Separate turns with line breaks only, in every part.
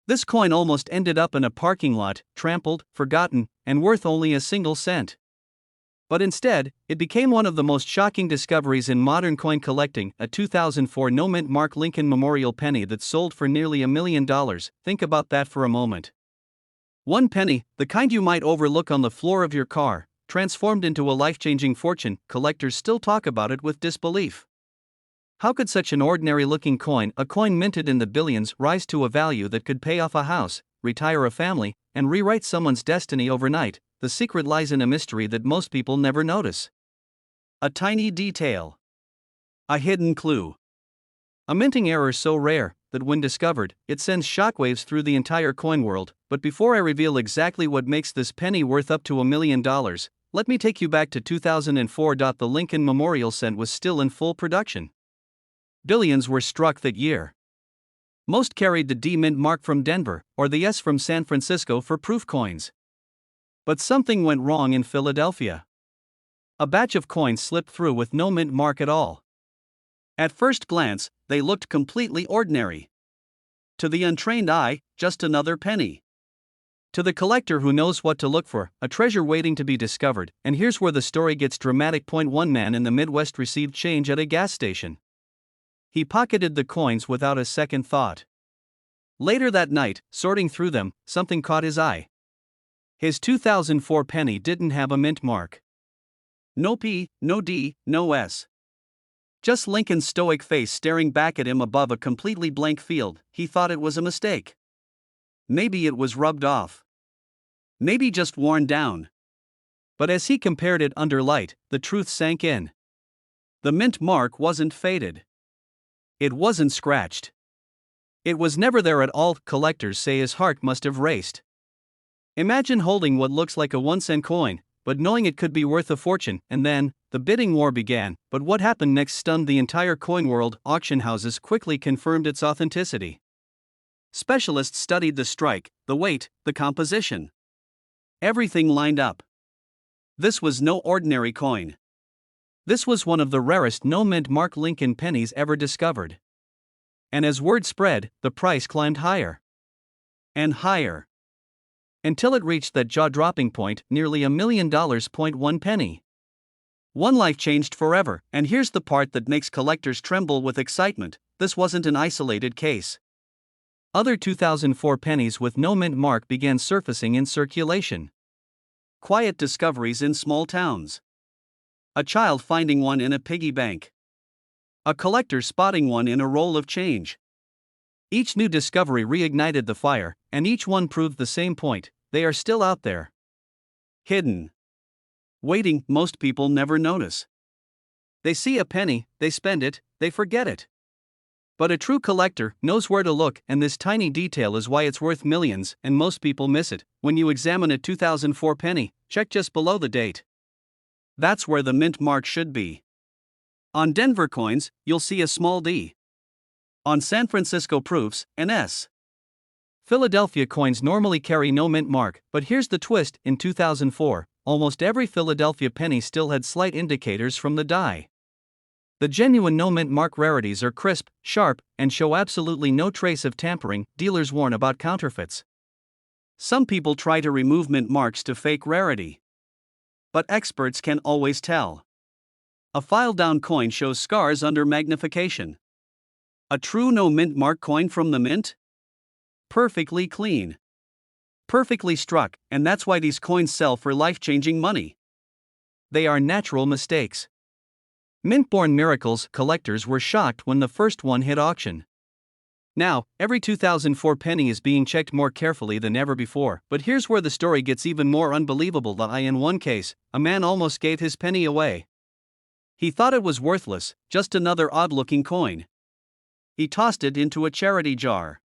This coin almost ended up in a parking lot, trampled, forgotten, and worth only a single cent. But instead, it became one of the most shocking discoveries in modern coin collecting, a 2004 no-mint Mark Lincoln Memorial penny that sold for nearly $1 million. Think about that for a moment. One penny, the kind you might overlook on the floor of your car, transformed into a life-changing fortune. Collectors still talk about it with disbelief. How could such an ordinary-looking coin, a coin minted in the billions, rise to a value that could pay off a house, retire a family, and rewrite someone's destiny overnight? The secret lies in a mystery that most people never notice. A tiny detail. A hidden clue. A minting error so rare that when discovered, it sends shockwaves through the entire coin world. But before I reveal exactly what makes this penny worth up to $1 million, let me take you back to 2004. The Lincoln Memorial cent was still in full production. Billions were struck that year. Most carried the D mint mark from Denver, or the S from San Francisco for proof coins. But something went wrong in Philadelphia. A batch of coins slipped through with no mint mark at all. At first glance, they looked completely ordinary. To the untrained eye, just another penny. To the collector who knows what to look for, a treasure waiting to be discovered. And here's where the story gets dramatic. One man in the Midwest received change at a gas station. He pocketed the coins without a second thought. Later that night, sorting through them, something caught his eye. His 2004 penny didn't have a mint mark. No P, no D, no S. Just Lincoln's stoic face staring back at him above a completely blank field. He thought it was a mistake. Maybe it was rubbed off. Maybe just worn down. But as he compared it under light, the truth sank in. The mint mark wasn't faded. It wasn't scratched. It was never there at all. Collectors say his heart must have raced. Imagine holding what looks like a 1-cent coin, but knowing it could be worth a fortune. And then, the bidding war began. But what happened next stunned the entire coin world. Auction houses quickly confirmed its authenticity. Specialists studied the strike, the weight, the composition. Everything lined up. This was no ordinary coin. This was one of the rarest no-mint Mark Lincoln pennies ever discovered. And as word spread, the price climbed higher. And higher. Until it reached that jaw-dropping point, nearly $1 million. One penny. One life changed forever. And here's the part that makes collectors tremble with excitement: this wasn't an isolated case. Other 2004 pennies with no mint mark began surfacing in circulation. Quiet discoveries in small towns. A child finding one in a piggy bank. A collector spotting one in a roll of change. Each new discovery reignited the fire, and each one proved the same point: they are still out there. Hidden. Waiting. Most people never notice. They see a penny, they spend it, they forget it. But a true collector knows where to look, and this tiny detail is why it's worth millions, and most people miss it. When you examine a 2004 penny, check just below the date. That's where the mint mark should be. On Denver coins, you'll see a small D. On San Francisco proofs, an S. Philadelphia coins normally carry no mint mark, but here's the twist: in 2004, almost every Philadelphia penny still had slight indicators from the die. The genuine no mint mark rarities are crisp, sharp, and show absolutely no trace of tampering. Dealers warn about counterfeits. Some people try to remove mint marks to fake rarity. But experts can always tell. A filed-down coin shows scars under magnification. A true no mint mark coin from the mint? Perfectly clean. Perfectly struck, and that's why these coins sell for life-changing money. They are natural mistakes. Mint-born miracles. Collectors were shocked when the first one hit auction. Now, every 2004 penny is being checked more carefully than ever before. But here's where the story gets even more unbelievable. In one case, a man almost gave his penny away. He thought it was worthless, just another odd-looking coin. He tossed it into a charity jar.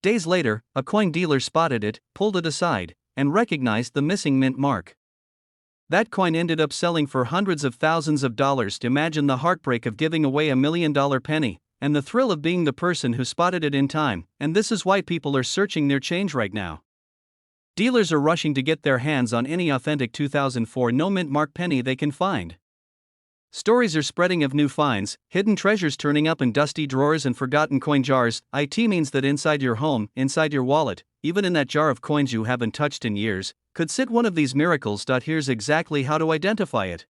Days later, a coin dealer spotted it, pulled it aside, and recognized the missing mint mark. That coin ended up selling for hundreds of thousands of dollars. Imagine the heartbreak of giving away $1 million penny, and the thrill of being the person who spotted it in time. And this is why people are searching their change right now. Dealers are rushing to get their hands on any authentic 2004 no mint mark penny they can find. Stories are spreading of new finds, hidden treasures turning up in dusty drawers and forgotten coin jars. It means that inside your home, inside your wallet, even in that jar of coins you haven't touched in years, could sit one of these miracles. Here's exactly how to identify it.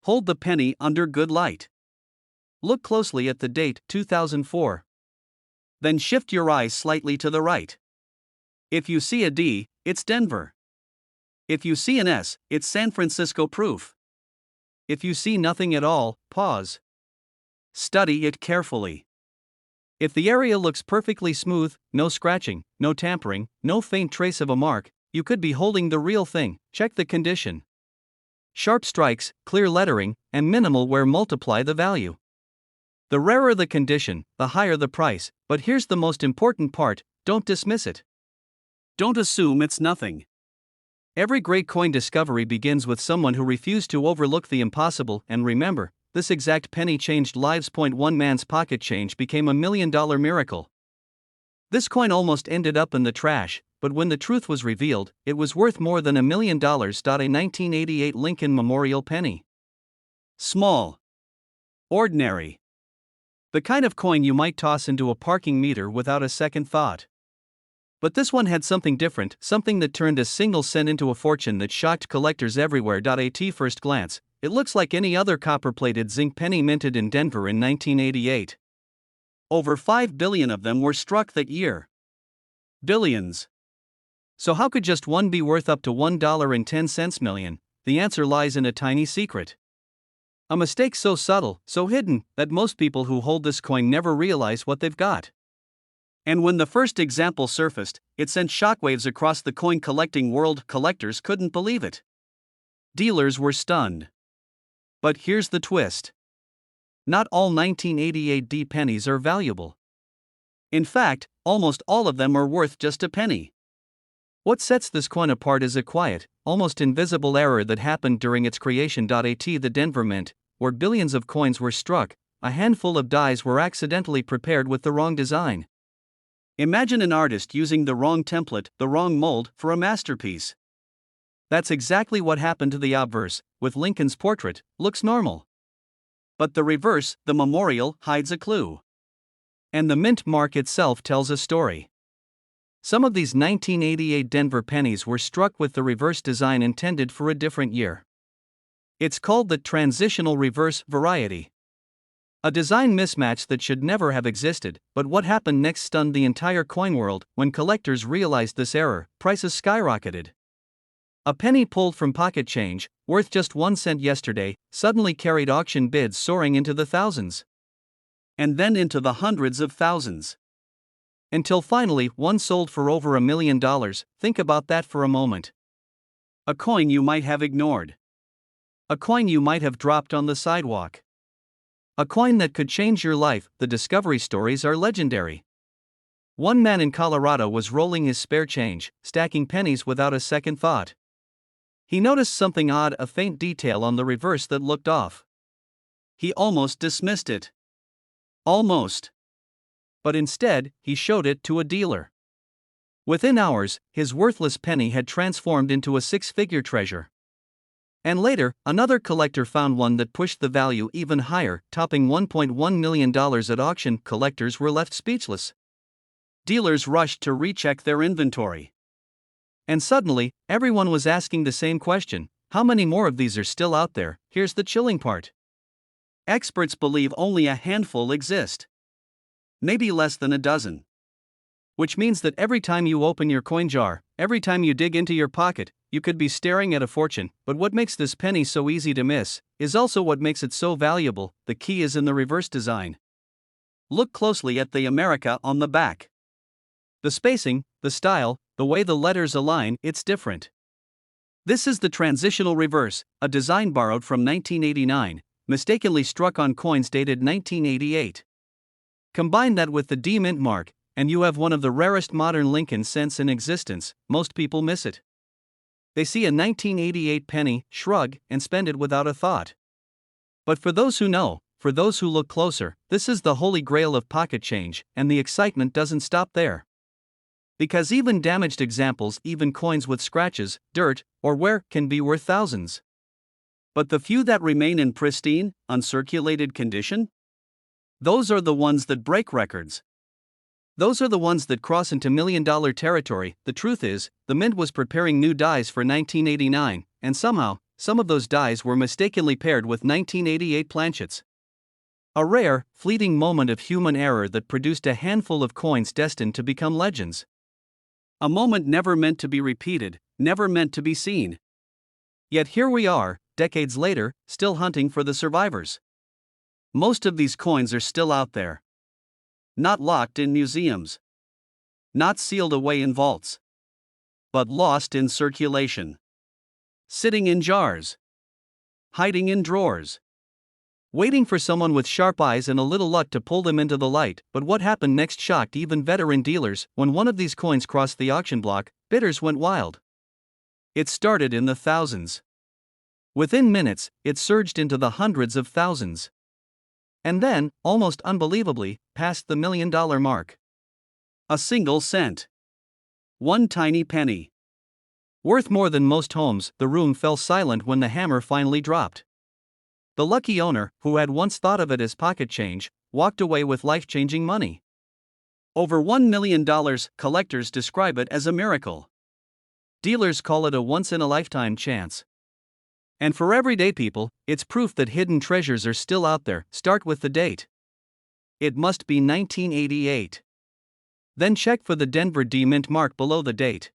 Hold the penny under good light. Look closely at the date, 2004. Then shift your eyes slightly to the right. If you see a D, it's Denver. If you see an S, it's San Francisco proof. If you see nothing at all, pause. Study it carefully. If the area looks perfectly smooth, no scratching, no tampering, no faint trace of a mark, you could be holding the real thing. Check the condition. Sharp strikes, clear lettering, and minimal wear multiply the value. The rarer the condition, the higher the price, but here's the most important part: don't dismiss it. Don't assume it's nothing. Every great coin discovery begins with someone who refused to overlook the impossible, and remember, this exact penny changed lives. One man's pocket change became $1 million miracle. This coin almost ended up in the trash, but when the truth was revealed, it was worth more than $1 million. A 1988 Lincoln Memorial penny. Small. Ordinary. The kind of coin you might toss into a parking meter without a second thought. But this one had something different, something that turned a single cent into a fortune that shocked collectors everywhere. At first glance, it looks like any other copper-plated zinc penny minted in Denver in 1988. Over 5 billion of them were struck that year. Billions. So how could just one be worth up to $1.10 million? The answer lies in a tiny secret. A mistake so subtle, so hidden, that most people who hold this coin never realize what they've got. And when the first example surfaced, it sent shockwaves across the coin collecting world. Collectors couldn't believe it. Dealers were stunned. But here's the twist. Not all 1988 D pennies are valuable. In fact, almost all of them are worth just a penny. What sets this coin apart is a quiet, almost invisible error that happened during its creation. At the Denver Mint, where billions of coins were struck, a handful of dies were accidentally prepared with the wrong design. Imagine an artist using the wrong template, the wrong mold, for a masterpiece. That's exactly what happened to the obverse, with Lincoln's portrait, looks normal. But the reverse, the memorial, hides a clue. And the mint mark itself tells a story. Some of these 1988 Denver pennies were struck with the reverse design intended for a different year. It's called the transitional reverse variety. A design mismatch that should never have existed, but what happened next stunned the entire coin world. When collectors realized this error, prices skyrocketed. A penny pulled from pocket change, worth just 1 cent yesterday, suddenly carried auction bids soaring into the thousands. And then into the hundreds of thousands. Until finally, one sold for over $1 million. Think about that for a moment. A coin you might have ignored. A coin you might have dropped on the sidewalk. A coin that could change your life. The discovery stories are legendary. One man in Colorado was rolling his spare change, stacking pennies without a second thought. He noticed something odd, a faint detail on the reverse that looked off. He almost dismissed it. Almost. But instead, he showed it to a dealer. Within hours, his worthless penny had transformed into a six-figure treasure. And later, another collector found one that pushed the value even higher, topping $1.1 million at auction. Collectors were left speechless. Dealers rushed to recheck their inventory. And suddenly, everyone was asking the same question: how many more of these are still out there? Here's the chilling part. Experts believe only a handful exist. Maybe less than a dozen. Which means that every time you open your coin jar, every time you dig into your pocket, you could be staring at a fortune. But what makes this penny so easy to miss is also what makes it so valuable. The key is in the reverse design. Look closely at the America on the back. The spacing, the style, the way the letters align, it's different. This is the transitional reverse, a design borrowed from 1989, mistakenly struck on coins dated 1988. Combine that with the D mint mark, and you have one of the rarest modern Lincoln cents in existence. Most people miss it. They see a 1988 penny, shrug, and spend it without a thought. But for those who know, for those who look closer, this is the holy grail of pocket change, and the excitement doesn't stop there. Because even damaged examples, even coins with scratches, dirt, or wear, can be worth thousands. But the few that remain in pristine, uncirculated condition? Those are the ones that break records. Those are the ones that cross into million-dollar territory. The truth is, the mint was preparing new dies for 1989, and somehow, some of those dies were mistakenly paired with 1988 planchets. A rare, fleeting moment of human error that produced a handful of coins destined to become legends. A moment never meant to be repeated, never meant to be seen. Yet here we are, decades later, still hunting for the survivors. Most of these coins are still out there. Not locked in museums. Not sealed away in vaults. But lost in circulation. Sitting in jars. Hiding in drawers. Waiting for someone with sharp eyes and a little luck to pull them into the light. But what happened next shocked even veteran dealers. When one of these coins crossed the auction block, bidders went wild. It started in the thousands. Within minutes, it surged into the hundreds of thousands. And then, almost unbelievably, passed the $1 million mark. A single cent. One tiny penny. Worth more than most homes. The room fell silent when the hammer finally dropped. The lucky owner, who had once thought of it as pocket change, walked away with life-changing money. Over $1 million, collectors describe it as a miracle. Dealers call it a once-in-a-lifetime chance. And for everyday people, it's proof that hidden treasures are still out there. Start with the date. It must be 1988. Then check for the Denver D mint mark below the date.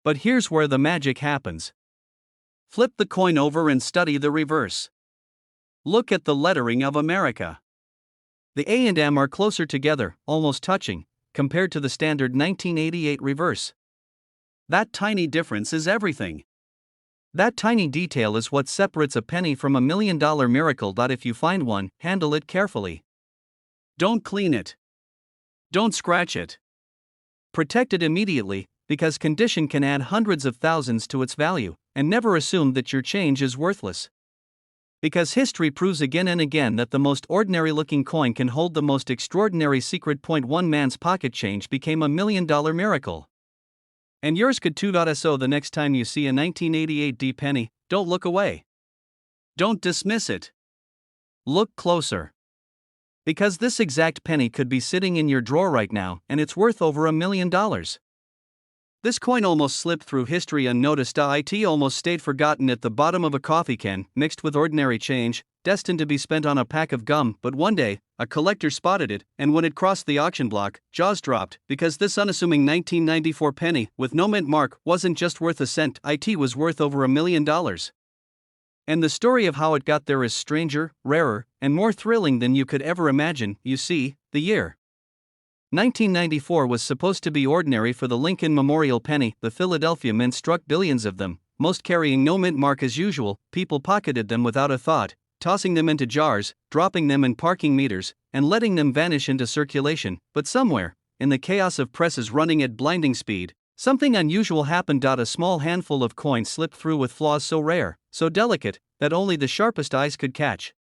But here's where the magic happens. Flip the coin over and study the reverse. Look at the lettering of America. The A and M are closer together, almost touching, compared to the standard 1988 reverse. That tiny difference is everything. That tiny detail is what separates a penny from a $1 million miracle. If you find one, handle it carefully. Don't clean it. Don't scratch it. Protect it immediately, because condition can add hundreds of thousands to its value, and never assume that your change is worthless. Because history proves again and again that the most ordinary looking coin can hold the most extraordinary secret. One man's pocket change became a $1 million miracle. And yours could too. So the next time you see a 1988 D penny, don't look away. Don't dismiss it. Look closer. Because this exact penny could be sitting in your drawer right now, and it's worth over $1 million. This coin almost slipped through history unnoticed. It almost stayed forgotten at the bottom of a coffee can, mixed with ordinary change, destined to be spent on a pack of gum. But one day, a collector spotted it, and when it crossed the auction block, jaws dropped, because this unassuming 1994 penny, with no mint mark, wasn't just worth a cent. It was worth over $1 million. And the story of how it got there is stranger, rarer, and more thrilling than you could ever imagine. You see, the year 1994 was supposed to be ordinary for the Lincoln Memorial penny. The Philadelphia Mint struck billions of them, most carrying no mint mark as usual. People pocketed them without a thought, tossing them into jars, dropping them in parking meters, and letting them vanish into circulation. But somewhere, in the chaos of presses running at blinding speed, something unusual happened. A small handful of coins slipped through with flaws so rare, so delicate, that only the sharpest eyes could catch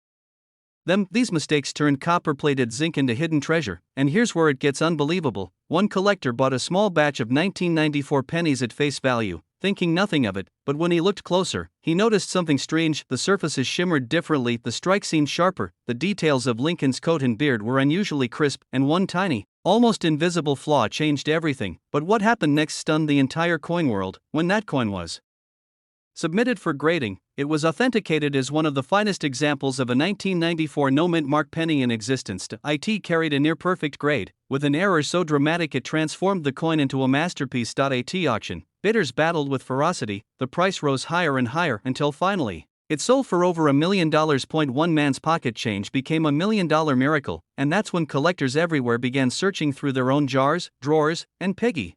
them. These mistakes turned copper-plated zinc into hidden treasure, and here's where it gets unbelievable. One collector bought a small batch of 1994 pennies at face value, thinking nothing of it, but when he looked closer, he noticed something strange. The surfaces shimmered differently, the strike seemed sharper, the details of Lincoln's coat and beard were unusually crisp, and one tiny, almost invisible flaw changed everything. But what happened next stunned the entire coin world. When that coin was submitted for grading, it was authenticated as one of the finest examples of a 1994 no mint mark penny in existence. It carried a near-perfect grade, with an error so dramatic it transformed the coin into a masterpiece. At auction, bidders battled with ferocity, the price rose higher and higher until finally, it sold for over $1 million. One man's pocket change became a $1 million miracle, and that's when collectors everywhere began searching through their own jars, drawers, and piggy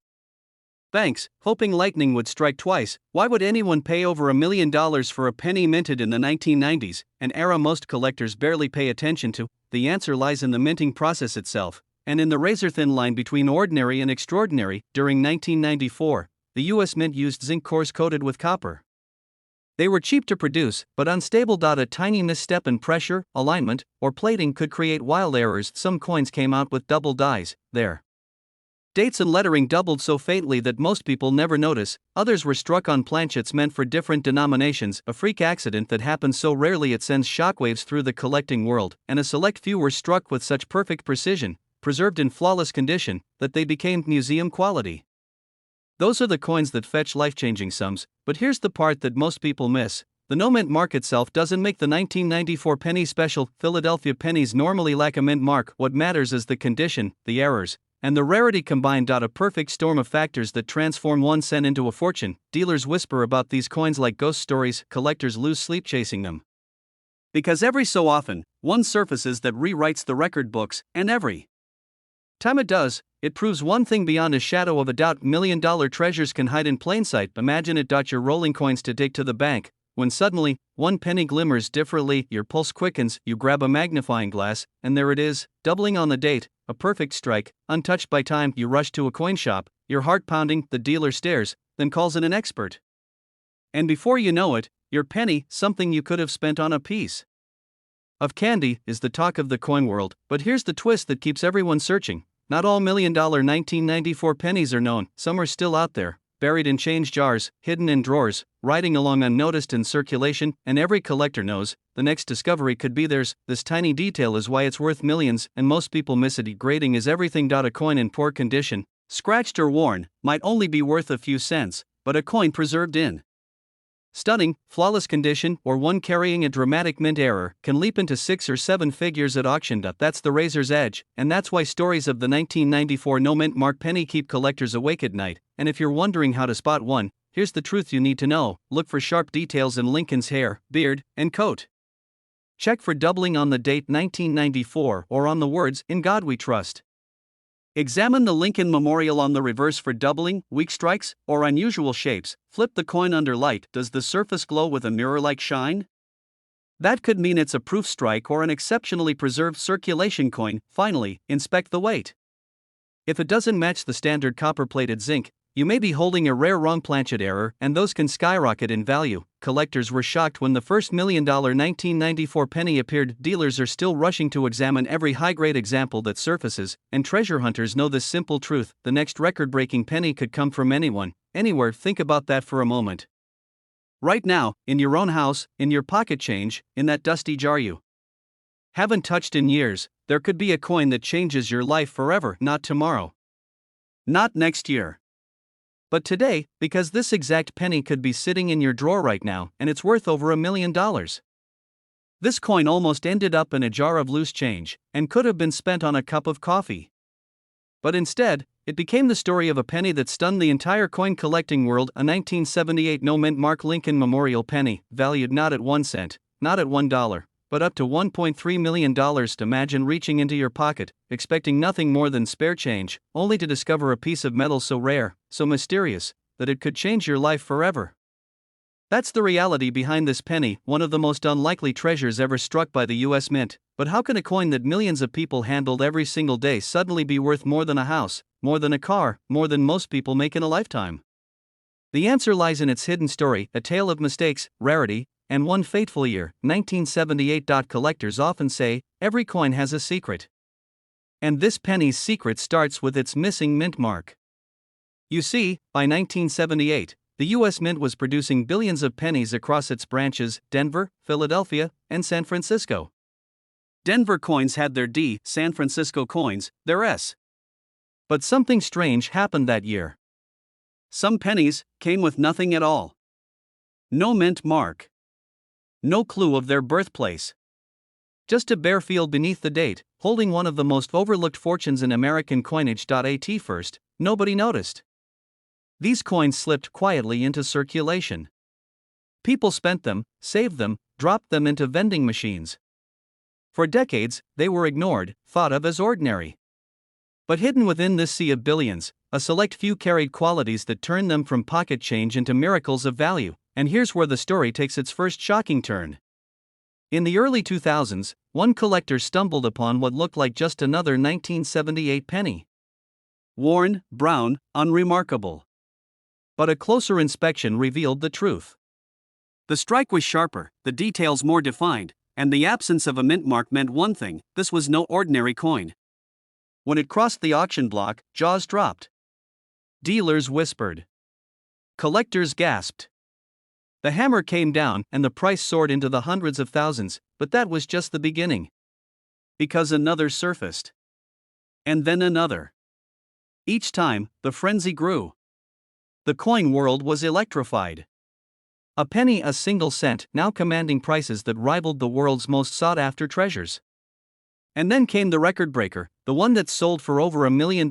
banks, hoping lightning would strike twice. Why would anyone pay over $1 million for a penny minted in the 1990s, an era most collectors barely pay attention to? The answer lies in the minting process itself, and in the razor-thin line between ordinary and extraordinary. During 1994, the U.S. Mint used zinc cores coated with copper. They were cheap to produce, but unstable. A tiny misstep in pressure, alignment, or plating could create wild errors. Some coins came out with double dies. There Dates and lettering doubled so faintly that most people never notice, others were struck on planchets meant for different denominations, a freak accident that happens so rarely it sends shockwaves through the collecting world, and a select few were struck with such perfect precision, preserved in flawless condition, that they became museum quality. Those are the coins that fetch life-changing sums, but here's the part that most people miss. The no-mint mark itself doesn't make the 1994 penny special. Philadelphia pennies normally lack a mint mark. What matters is the condition, the errors, and the rarity combined. A perfect storm of factors that transform 1 cent into a fortune. Dealers whisper about these coins like ghost stories, collectors lose sleep chasing them. Because every so often, one surfaces that rewrites the record books, and every time it does, it proves one thing beyond a shadow of a doubt: $1 million treasures can hide in plain sight. Imagine it. You're rolling coins to take to the bank, when suddenly, 1 penny glimmers differently, your pulse quickens, you grab a magnifying glass, and there it is, doubling on the date, a perfect strike, untouched by time. You rush to a coin shop, your heart pounding, the dealer stares, then calls in an expert. And before you know it, your penny, something you could have spent on a piece of candy, is the talk of the coin world. But here's the twist that keeps everyone searching. Not all $1 million 1994 pennies are known, some are still out there, buried in change jars, hidden in drawers, riding along unnoticed in circulation, and every collector knows the next discovery could be theirs. This tiny detail is why it's worth millions, and most people miss it. Grading is everything. A coin in poor condition, scratched or worn, might only be worth a few cents, but a coin preserved in stunning, flawless condition, or one carrying a dramatic mint error, can leap into 6 or 7 figures at auction. That's the razor's edge, and that's why stories of the 1994 no-mint mark penny keep collectors awake at night. And if you're wondering how to spot one, here's the truth you need to know: look for sharp details in Lincoln's hair, beard, and coat. Check for doubling on the date 1994 or on the words, "In God We Trust." Examine the Lincoln Memorial on the reverse for doubling, weak strikes, or unusual shapes. Flip the coin under light. Does the surface glow with a mirror-like shine? That could mean it's a proof strike or an exceptionally preserved circulation coin. Finally, inspect the weight. If it doesn't match the standard copper-plated zinc, you may be holding a rare wrong planchet error, and those can skyrocket in value. Collectors were shocked when the first $1 million 1994 penny appeared. Dealers are still rushing to examine every high-grade example that surfaces, and treasure hunters know this simple truth: the next record-breaking penny could come from anyone, anywhere. Think about that for a moment. Right now, in your own house, in your pocket change, in that dusty jar you haven't touched in years, there could be a coin that changes your life forever. Not tomorrow, not next year, but today, because this exact penny could be sitting in your drawer right now, and it's worth over $1 million. This coin almost ended up in a jar of loose change, and could have been spent on a cup of coffee. But instead, it became the story of a penny that stunned the entire coin collecting world: a 1978 no-mint mark Lincoln Memorial penny, valued not at 1 cent, not at $1, but up to $1.3 million. Imagine reaching into your pocket, expecting nothing more than spare change, only to discover a piece of metal so rare, so mysterious, that it could change your life forever. That's the reality behind this penny, one of the most unlikely treasures ever struck by the US Mint. But how can a coin that millions of people handled every single day suddenly be worth more than a house, more than a car, more than most people make in a lifetime? The answer lies in its hidden story, a tale of mistakes, rarity, and one fateful year, 1978. Collectors often say, every coin has a secret. And this penny's secret starts with its missing mint mark. You see, by 1978, the US Mint was producing billions of pennies across its branches: Denver, Philadelphia, and San Francisco. Denver coins had their D, San Francisco coins, their S. But something strange happened that year. Some pennies came with nothing at all. No mint mark. No clue of their birthplace. Just a bare field beneath the date, holding one of the most overlooked fortunes in American coinage. At first, nobody noticed. These coins slipped quietly into circulation. People spent them, saved them, dropped them into vending machines. For decades, they were ignored, thought of as ordinary. But hidden within this sea of billions, a select few carried qualities that turned them from pocket change into miracles of value. And here's where the story takes its first shocking turn. In the early 2000s, one collector stumbled upon what looked like just another 1978 penny. Worn, brown, unremarkable. But a closer inspection revealed the truth. The strike was sharper, the details more defined, and the absence of a mint mark meant one thing: this was no ordinary coin. When it crossed the auction block, jaws dropped. Dealers whispered. Collectors gasped. The hammer came down and the price soared into the hundreds of thousands, but that was just the beginning. Because another surfaced. And then another. Each time, the frenzy grew. The coin world was electrified. A penny, a single cent, now commanding prices that rivaled the world's most sought-after treasures. And then came the record breaker, the one that sold for over $1 million,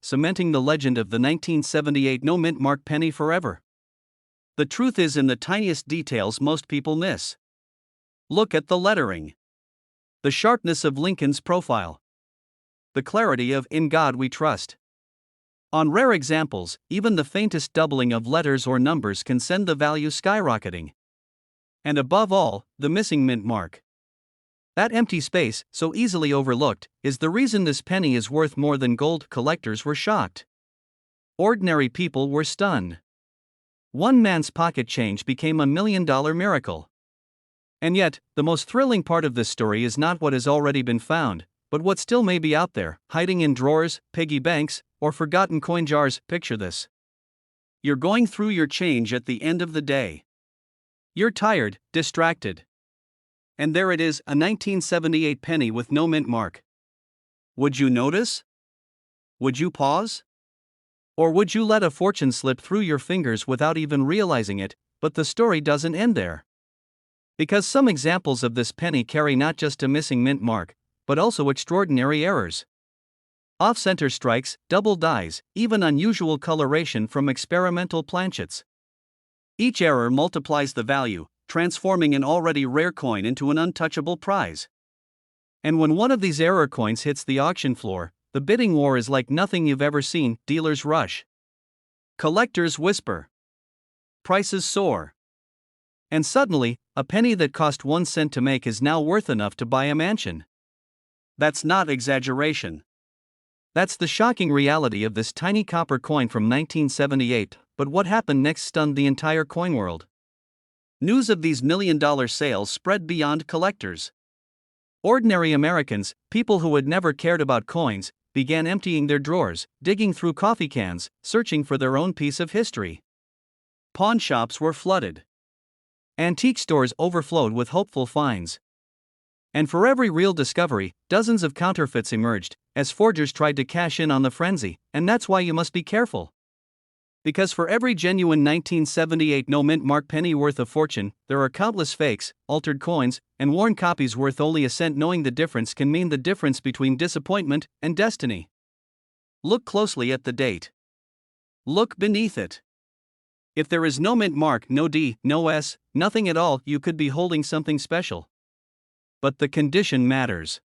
cementing the legend of the 1978 no-mint mark penny forever. The truth is in the tiniest details most people miss. Look at the lettering. The sharpness of Lincoln's profile. The clarity of "In God We Trust." On rare examples, even the faintest doubling of letters or numbers can send the value skyrocketing. And above all, the missing mint mark. That empty space, so easily overlooked, is the reason this penny is worth more than gold. Collectors were shocked. Ordinary people were stunned. One man's pocket change became $1 million miracle. And yet, the most thrilling part of this story is not what has already been found, but what still may be out there, hiding in drawers, piggy banks, or forgotten coin jars. Picture this. You're going through your change at the end of the day. You're tired, distracted. And there it is, a 1978 penny with no mint mark. Would you notice? Would you pause? Or would you let a fortune slip through your fingers without even realizing it? But the story doesn't end there. Because some examples of this penny carry not just a missing mint mark, but also extraordinary errors. Off-center strikes, double dies, even unusual coloration from experimental planchets. Each error multiplies the value, transforming an already rare coin into an untouchable prize. And when one of these error coins hits the auction floor, the bidding war is like nothing you've ever seen. Dealers rush. Collectors whisper. Prices soar. And suddenly, a penny that cost 1 cent to make is now worth enough to buy a mansion. That's not exaggeration. That's the shocking reality of this tiny copper coin from 1978. But what happened next stunned the entire coin world. News of these million-dollar sales spread beyond collectors. Ordinary Americans, people who had never cared about coins, began emptying their drawers, digging through coffee cans, searching for their own piece of history. Pawn shops were flooded. Antique stores overflowed with hopeful finds. And for every real discovery, dozens of counterfeits emerged, as forgers tried to cash in on the frenzy. And that's why you must be careful. Because for every genuine 1978 no-mint mark penny worth a fortune, there are countless fakes, altered coins, and worn copies worth only a cent. Knowing the difference can mean the difference between disappointment and destiny. Look closely at the date. Look beneath it. If there is no mint mark, no D, no S, nothing at all, you could be holding something special. But the condition matters.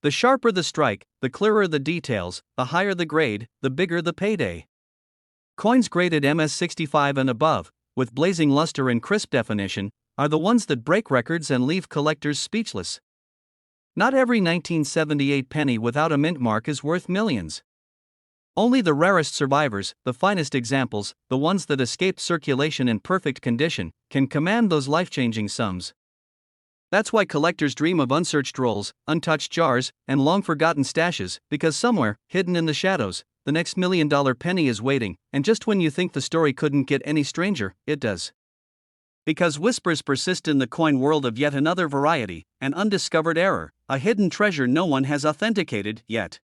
The sharper the strike, the clearer the details, the higher the grade, the bigger the payday. Coins graded MS65 and above, with blazing luster and crisp definition, are the ones that break records and leave collectors speechless. Not every 1978 penny without a mint mark is worth millions. Only the rarest survivors, the finest examples, the ones that escaped circulation in perfect condition, can command those life-changing sums. That's why collectors dream of unsearched rolls, untouched jars, and long-forgotten stashes, because somewhere, hidden in the shadows, the next $1 million penny is waiting, and just when you think the story couldn't get any stranger, it does. Because whispers persist in the coin world of yet another variety, an undiscovered error, a hidden treasure no one has authenticated yet.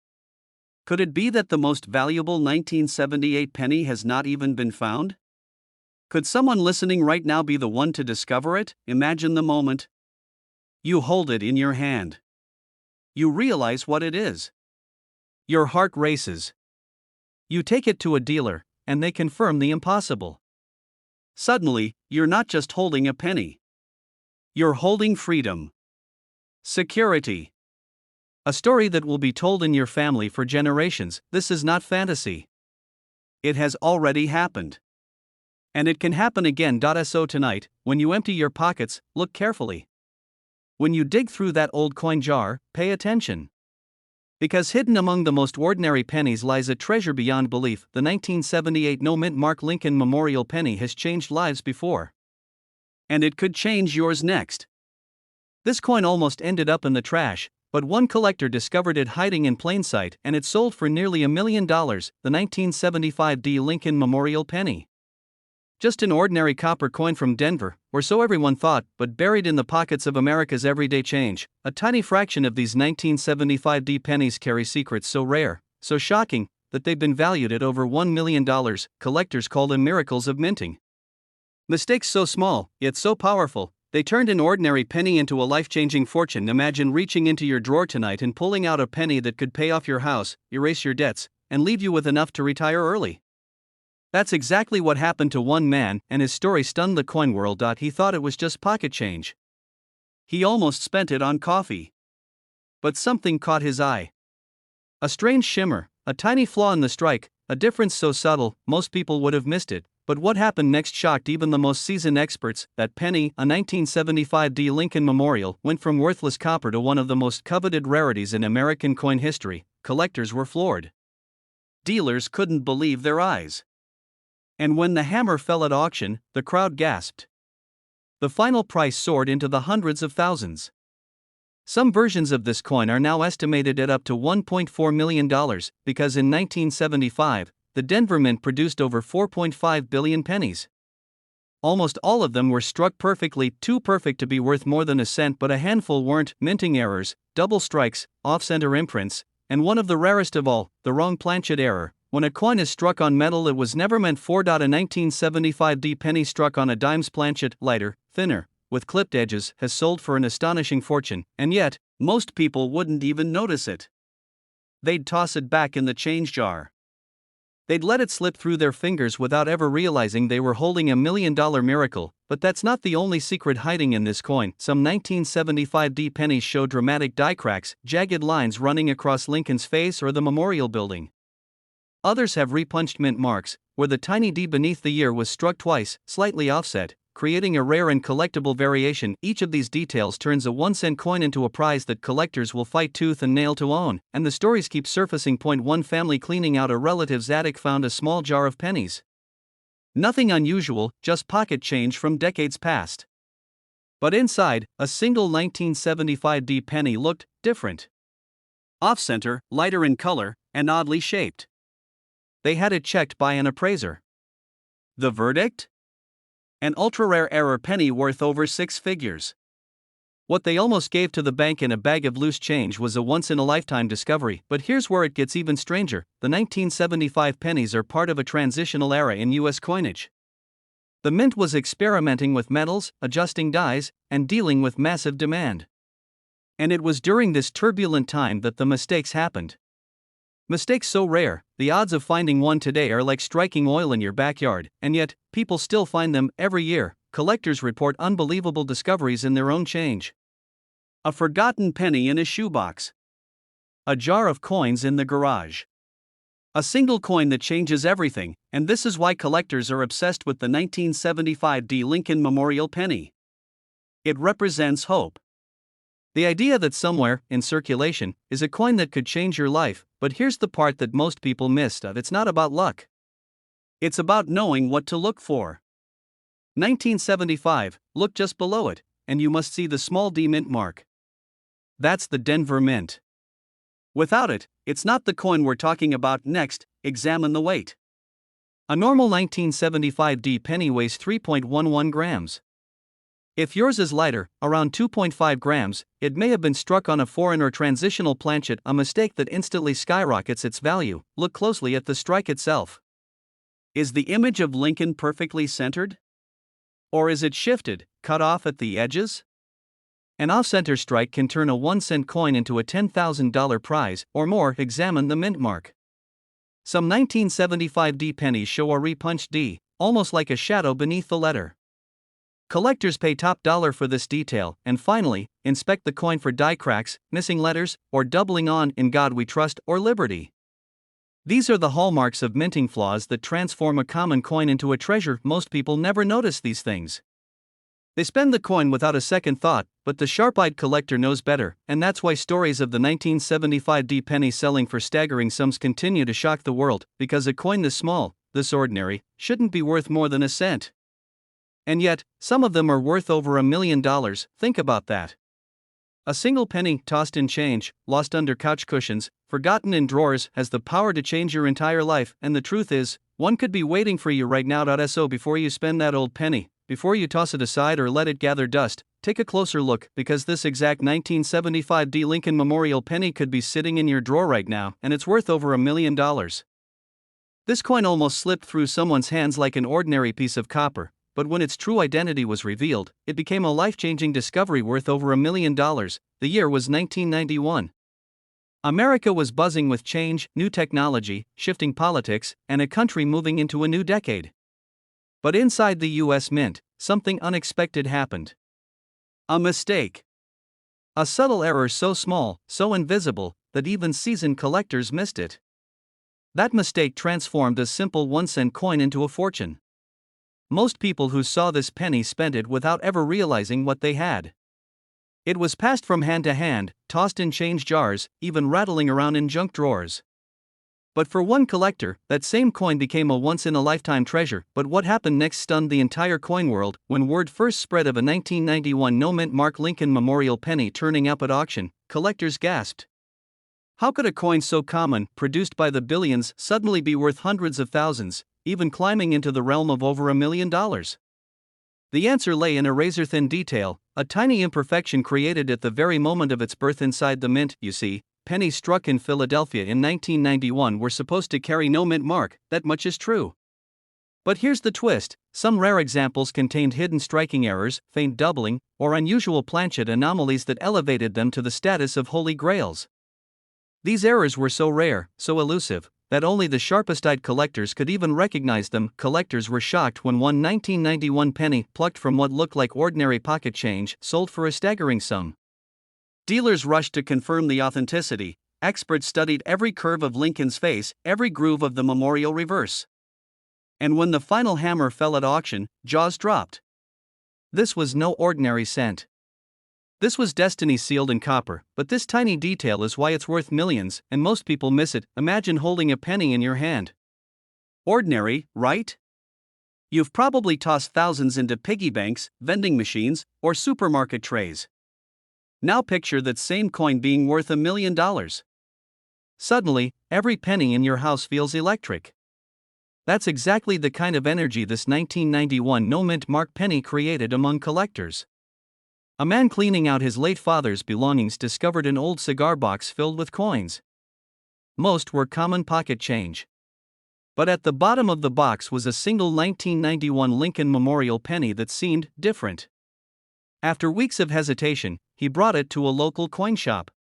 Could it be that the most valuable 1978 penny has not even been found? Could someone listening right now be the one to discover it? Imagine the moment. You hold it in your hand. You realize what it is. Your heart races. You take it to a dealer, and they confirm the impossible. Suddenly, you're not just holding a penny. You're holding freedom. Security. A story that will be told in your family for generations. This is not fantasy. It has already happened. And it can happen again. So tonight, when you empty your pockets, look carefully. When you dig through that old coin jar, pay attention. Because hidden among the most ordinary pennies lies a treasure beyond belief. The 1978 no-mint mark Lincoln Memorial penny has changed lives before. And it could change yours next. This coin almost ended up in the trash, But one collector discovered it hiding in plain sight and it sold for nearly $1 million, the 1975 D. Lincoln Memorial penny. Just an ordinary copper coin from Denver, or so everyone thought, but buried in the pockets of America's everyday change, a tiny fraction of these 1975 D pennies carry secrets so rare, so shocking, that they've been valued at over $1 million. Collectors call them miracles of minting. Mistakes so small, yet so powerful, they turned an ordinary penny into a life-changing fortune. Imagine reaching into your drawer tonight and pulling out a penny that could pay off your house, erase your debts, and leave you with enough to retire early. That's exactly what happened to one man, and his story stunned the coin world. He thought it was just pocket change. He almost spent it on coffee. But something caught his eye. A strange shimmer, a tiny flaw in the strike, a difference so subtle, most people would have missed it. But what happened next shocked even the most seasoned experts. That penny, a 1975 D. Lincoln Memorial, went from worthless copper to one of the most coveted rarities in American coin history. Collectors were floored. Dealers couldn't believe their eyes. And when the hammer fell at auction, the crowd gasped. The final price soared into the hundreds of thousands. Some versions of this coin are now estimated at up to $1.4 million, because in 1975, the Denver Mint produced over 4.5 billion pennies. Almost all of them were struck perfectly, too perfect to be worth more than a cent, but a handful weren't. Minting errors, double strikes, off-center imprints, and one of the rarest of all, the wrong planchet error. When a coin is struck on metal it was never meant for. A 1975 D penny struck on a dime's planchet, lighter, thinner, with clipped edges, has sold for an astonishing fortune, and yet, most people wouldn't even notice it. They'd toss it back in the change jar. They'd let it slip through their fingers without ever realizing they were holding $1 million miracle. But that's not the only secret hiding in this coin. Some 1975 D pennies show dramatic die cracks, jagged lines running across Lincoln's face or the memorial building. Others have repunched mint marks, where the tiny D beneath the year was struck twice, slightly offset, creating a rare and collectible variation. Each of these details turns a 1-cent coin into a prize that collectors will fight tooth and nail to own, and the stories keep surfacing. One family cleaning out a relative's attic found a small jar of pennies. Nothing unusual, just pocket change from decades past. But inside, a single 1975 D penny looked different. Off-center, lighter in color, and oddly shaped. They had it checked by an appraiser. The verdict? An ultra-rare error penny worth over 6 figures. What they almost gave to the bank in a bag of loose change was a once-in-a-lifetime discovery. But here's where it gets even stranger. The 1975 pennies are part of a transitional era in U.S. coinage. The mint was experimenting with metals, adjusting dies, and dealing with massive demand. And it was during this turbulent time that the mistakes happened. Mistakes so rare, the odds of finding one today are like striking oil in your backyard, and yet, people still find them every year. Collectors report unbelievable discoveries in their own change. A forgotten penny in a shoebox. A jar of coins in the garage. A single coin that changes everything, and this is why collectors are obsessed with the 1975 D. Lincoln Memorial penny. It represents hope. The idea that somewhere, in circulation, is a coin that could change your life. But here's the part that most people missed. It's not about luck. It's about knowing what to look for. 1975, look just below it, and you must see the small D mint mark. That's the Denver Mint. Without it, it's not the coin we're talking about. Next, examine the weight. A normal 1975 D penny weighs 3.11 grams. If yours is lighter, around 2.5 grams, it may have been struck on a foreign or transitional planchet, a mistake that instantly skyrockets its value. Look closely at the strike itself. Is the image of Lincoln perfectly centered? Or is it shifted, cut off at the edges? An off-center strike can turn a 1-cent coin into a $10,000 prize, or more. Examine the mint mark. Some 1975 D pennies show a repunched D, almost like a shadow beneath the letter. Collectors pay top dollar for this detail. And finally, inspect the coin for die cracks, missing letters, or doubling on "In God We Trust" or "Liberty." These are the hallmarks of minting flaws that transform a common coin into a treasure. Most people never notice these things. They spend the coin without a second thought, but the sharp-eyed collector knows better, and that's why stories of the 1975 D penny selling for staggering sums continue to shock the world, because a coin this small, this ordinary, shouldn't be worth more than a cent. And yet, some of them are worth over $1 million. Think about that. A single penny tossed in change, lost under couch cushions, forgotten in drawers has the power to change your entire life, and the truth is, one could be waiting for you right now. So before you spend that old penny, before you toss it aside or let it gather dust, take a closer look, because this exact 1975 D. Lincoln Memorial penny could be sitting in your drawer right now, and it's worth over $1 million. This coin almost slipped through someone's hands like an ordinary piece of copper, but when its true identity was revealed, it became a life-changing discovery worth over $1 million. The year was 1991. America was buzzing with change, new technology, shifting politics, and a country moving into a new decade. But inside the U.S. Mint, something unexpected happened. A mistake. A subtle error so small, so invisible, that even seasoned collectors missed it. That mistake transformed a simple 1-cent coin into a fortune. Most people who saw this penny spent it without ever realizing what they had. It was passed from hand to hand, tossed in change jars, even rattling around in junk drawers. But for one collector, that same coin became a once-in-a-lifetime treasure. But what happened next stunned the entire coin world. When word first spread of a 1991 no-mint mark Lincoln Memorial penny turning up at auction, collectors gasped. How could a coin so common, produced by the billions, suddenly be worth hundreds of thousands, even climbing into the realm of over $1 million? The answer lay in a razor-thin detail, a tiny imperfection created at the very moment of its birth inside the mint. You see, pennies struck in Philadelphia in 1991 were supposed to carry no mint mark, that much is true. But here's the twist: some rare examples contained hidden striking errors, faint doubling, or unusual planchet anomalies that elevated them to the status of holy grails. These errors were so rare, so elusive, that only the sharpest-eyed collectors could even recognize them. Collectors were shocked when one 1991 penny, plucked from what looked like ordinary pocket change, sold for a staggering sum. Dealers rushed to confirm the authenticity. Experts studied every curve of Lincoln's face, every groove of the memorial reverse. And when the final hammer fell at auction, jaws dropped. This was no ordinary cent. This was destiny sealed in copper, but this tiny detail is why it's worth millions, and most people miss it. Imagine holding a penny in your hand. Ordinary, right? You've probably tossed thousands into piggy banks, vending machines, or supermarket trays. Now picture that same coin being worth $1 million. Suddenly, every penny in your house feels electric. That's exactly the kind of energy this 1991 no-mint mark penny created among collectors. A man cleaning out his late father's belongings discovered an old cigar box filled with coins. Most were common pocket change. But at the bottom of the box was a single 1991 Lincoln Memorial penny that seemed different. After weeks of hesitation, he brought it to a local coin shop.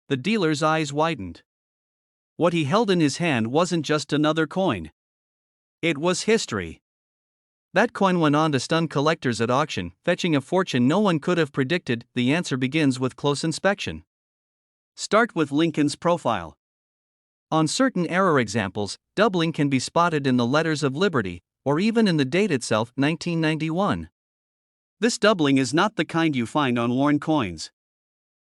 The dealer's eyes widened. What he held in his hand wasn't just another coin. It was history. That coin went on to stun collectors at auction, fetching a fortune no one could have predicted. The answer begins with close inspection. Start with Lincoln's profile. On certain error examples, doubling can be spotted in the letters of liberty, or even in the date itself, 1991. This doubling is not the kind you find on worn coins.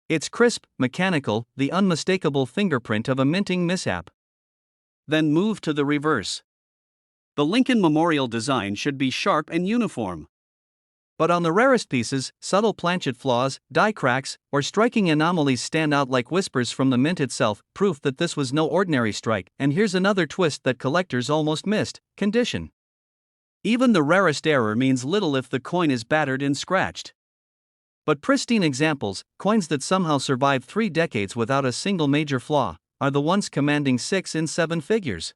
It's crisp, mechanical, the unmistakable fingerprint of a minting mishap. Then move to the reverse. The Lincoln Memorial design should be sharp and uniform. But on the rarest pieces, subtle planchet flaws, die cracks, or striking anomalies stand out like whispers from the mint itself, proof that this was no ordinary strike. And here's another twist that collectors almost missed: condition. Even the rarest error means little if the coin is battered and scratched. But pristine examples, coins that somehow survived 3 decades without a single major flaw, are the ones commanding 6 and 7 figures.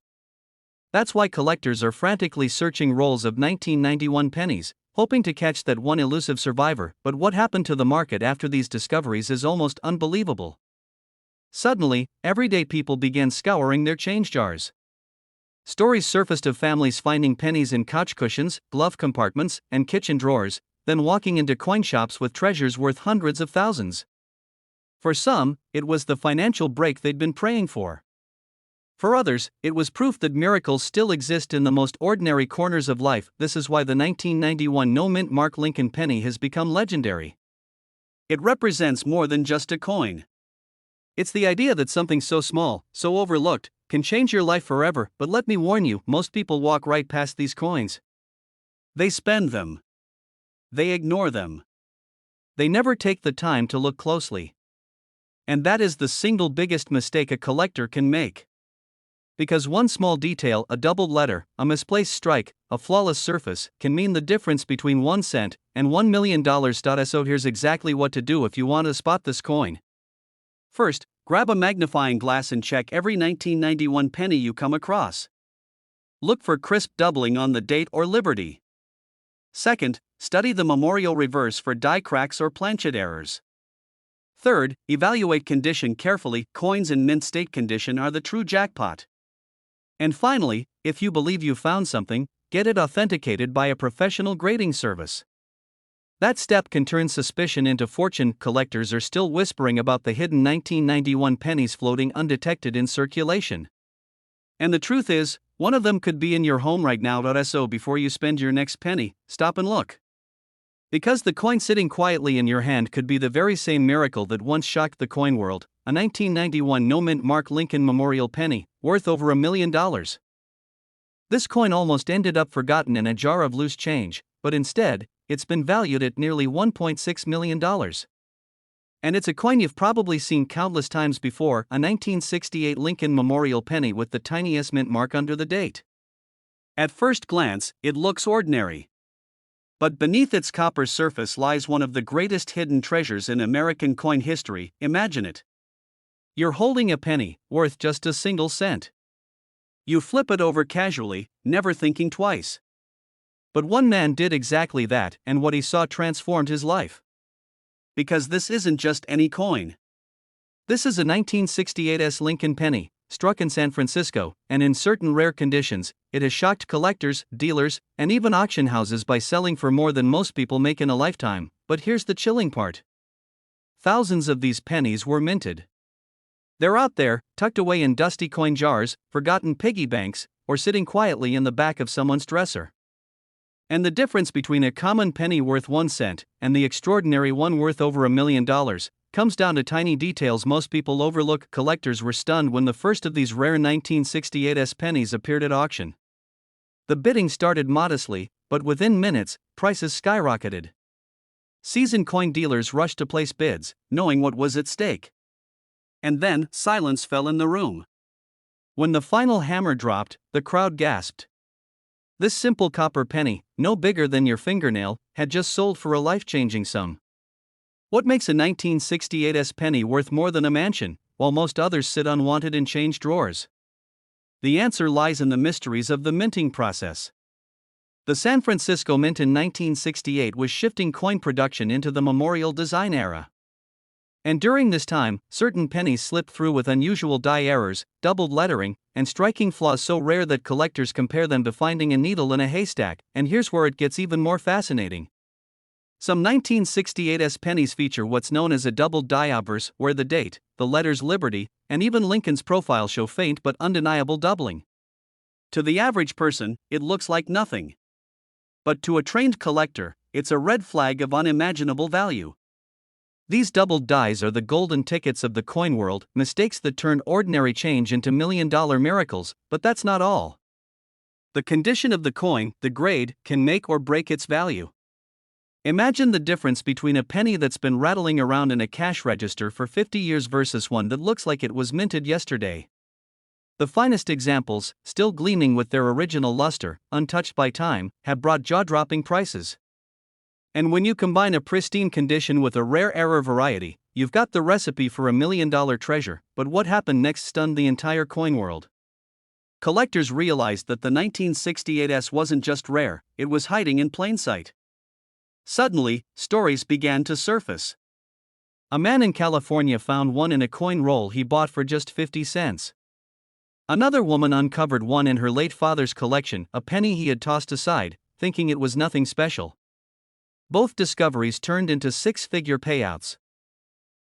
That's why collectors are frantically searching rolls of 1991 pennies, hoping to catch that one elusive survivor. But what happened to the market after these discoveries is almost unbelievable. Suddenly, everyday people began scouring their change jars. Stories surfaced of families finding pennies in couch cushions, glove compartments, and kitchen drawers, then walking into coin shops with treasures worth hundreds of thousands. For some, it was the financial break they'd been praying for. For others, it was proof that miracles still exist in the most ordinary corners of life. This is why the 1991 no-mint mark Lincoln penny has become legendary. It represents more than just a coin. It's the idea that something so small, so overlooked, can change your life forever. But let me warn you, most people walk right past these coins. They spend them. They ignore them. they never take the time to look closely. And that is the single biggest mistake a collector can make. Because one small detail, a doubled letter, a misplaced strike, a flawless surface, can mean the difference between 1 cent and $1 million. So here's exactly what to do if you want to spot this coin. First, grab a magnifying glass and check every 1991 penny you come across. Look for crisp doubling on the date or Liberty. Second, study the memorial reverse for die cracks or planchet errors. Third, evaluate condition carefully. Coins in mint state condition are the true jackpot. And finally, if you believe you found something, get it authenticated by a professional grading service. That step can turn suspicion into fortune. Collectors are still whispering about the hidden 1991 pennies floating undetected in circulation. And the truth is, one of them could be in your home right now. So before you spend your next penny, stop and look. Because the coin sitting quietly in your hand could be the very same miracle that once shocked the coin world, a 1991 no-mint Mark Lincoln Memorial penny, worth over $1 million. This coin almost ended up forgotten in a jar of loose change, but instead, it's been valued at nearly $1.6 million. And it's a coin you've probably seen countless times before, a 1968 Lincoln Memorial penny with the tiniest mint mark under the date. At first glance, it looks ordinary. But beneath its copper surface lies one of the greatest hidden treasures in American coin history. Imagine it. You're holding a penny, worth just a single cent. You flip it over casually, never thinking twice. But one man did exactly that, and what he saw transformed his life. Because this isn't just any coin. This is a 1968 Lincoln penny, struck in San Francisco, and in certain rare conditions, it has shocked collectors, dealers, and even auction houses by selling for more than most people make in a lifetime. But here's the chilling part. Thousands of these pennies were minted. They're out there, tucked away in dusty coin jars, forgotten piggy banks, or sitting quietly in the back of someone's dresser. And the difference between a common penny worth 1 cent and the extraordinary one worth over $1 million comes down to tiny details most people overlook. Collectors were stunned when the first of these rare 1968 pennies appeared at auction. The bidding started modestly, but within minutes, prices skyrocketed. Seasoned coin dealers rushed to place bids, knowing what was at stake. And then, silence fell in the room. When the final hammer dropped, the crowd gasped. This simple copper penny, no bigger than your fingernail, had just sold for a life-changing sum. What makes a 1968 penny worth more than a mansion, while most others sit unwanted in change drawers? The answer lies in the mysteries of the minting process. The San Francisco Mint in 1968 was shifting coin production into the memorial design era. And during this time, certain pennies slipped through with unusual die errors, doubled lettering, and striking flaws so rare that collectors compare them to finding a needle in a haystack. And here's where it gets even more fascinating. Some 1968 pennies feature what's known as a doubled die obverse, where the date, the letters Liberty, and even Lincoln's profile show faint but undeniable doubling. To the average person, it looks like nothing. But to a trained collector, it's a red flag of unimaginable value. These doubled dies are the golden tickets of the coin world, mistakes that turn ordinary change into million-dollar miracles. But that's not all. The condition of the coin, the grade, can make or break its value. Imagine the difference between a penny that's been rattling around in a cash register for 50 years versus one that looks like it was minted yesterday. The finest examples, still gleaming with their original luster, untouched by time, have brought jaw-dropping prices. And when you combine a pristine condition with a rare error variety, you've got the recipe for $1 million treasure. But what happened next stunned the entire coin world. Collectors realized that the 1968 wasn't just rare, it was hiding in plain sight. Suddenly, stories began to surface. A man in California found one in a coin roll he bought for just 50 cents. Another woman uncovered one in her late father's collection, a penny he had tossed aside, thinking it was nothing special. Both discoveries turned into six-figure payouts.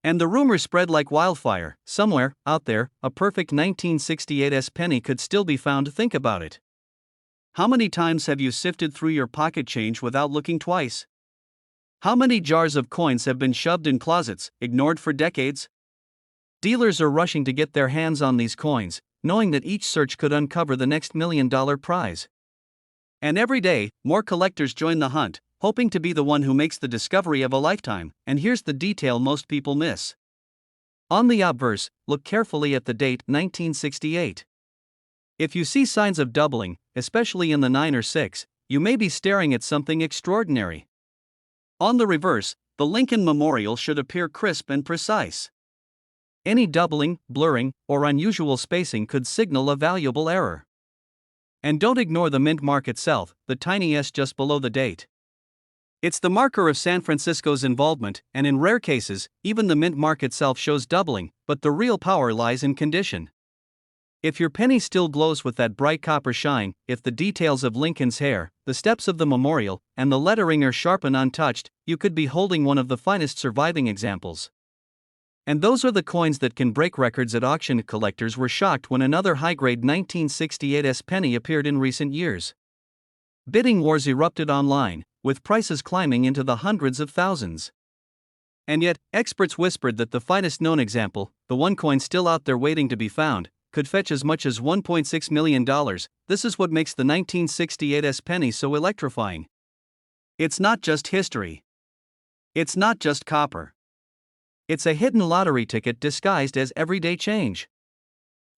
And the rumor spread like wildfire. Somewhere, out there, a perfect 1968 penny could still be found. Think about it. How many times have you sifted through your pocket change without looking twice? How many jars of coins have been shoved in closets, ignored for decades? Dealers are rushing to get their hands on these coins, knowing that each search could uncover the next $1 million prize. And every day, more collectors join the hunt, hoping to be the one who makes the discovery of a lifetime, and here's the detail most people miss. On the obverse, look carefully at the date 1968. If you see signs of doubling, especially in the 9 or 6, you may be staring at something extraordinary. On the reverse, the Lincoln Memorial should appear crisp and precise. Any doubling, blurring, or unusual spacing could signal a valuable error. And don't ignore the mint mark itself, the tiny S just below the date. It's the marker of San Francisco's involvement, and in rare cases, even the mint mark itself shows doubling, but the real power lies in condition. If your penny still glows with that bright copper shine, if the details of Lincoln's hair, the steps of the memorial, and the lettering are sharp and untouched, you could be holding one of the finest surviving examples. And those are the coins that can break records at auction. Collectors were shocked when another high-grade 1968 penny appeared in recent years. Bidding wars erupted online, with prices climbing into the hundreds of thousands. And yet, experts whispered that the finest known example, the one coin still out there waiting to be found, could fetch as much as $1.6 million. This is what makes the 1968 penny so electrifying. It's not just history. It's not just copper. It's a hidden lottery ticket disguised as everyday change.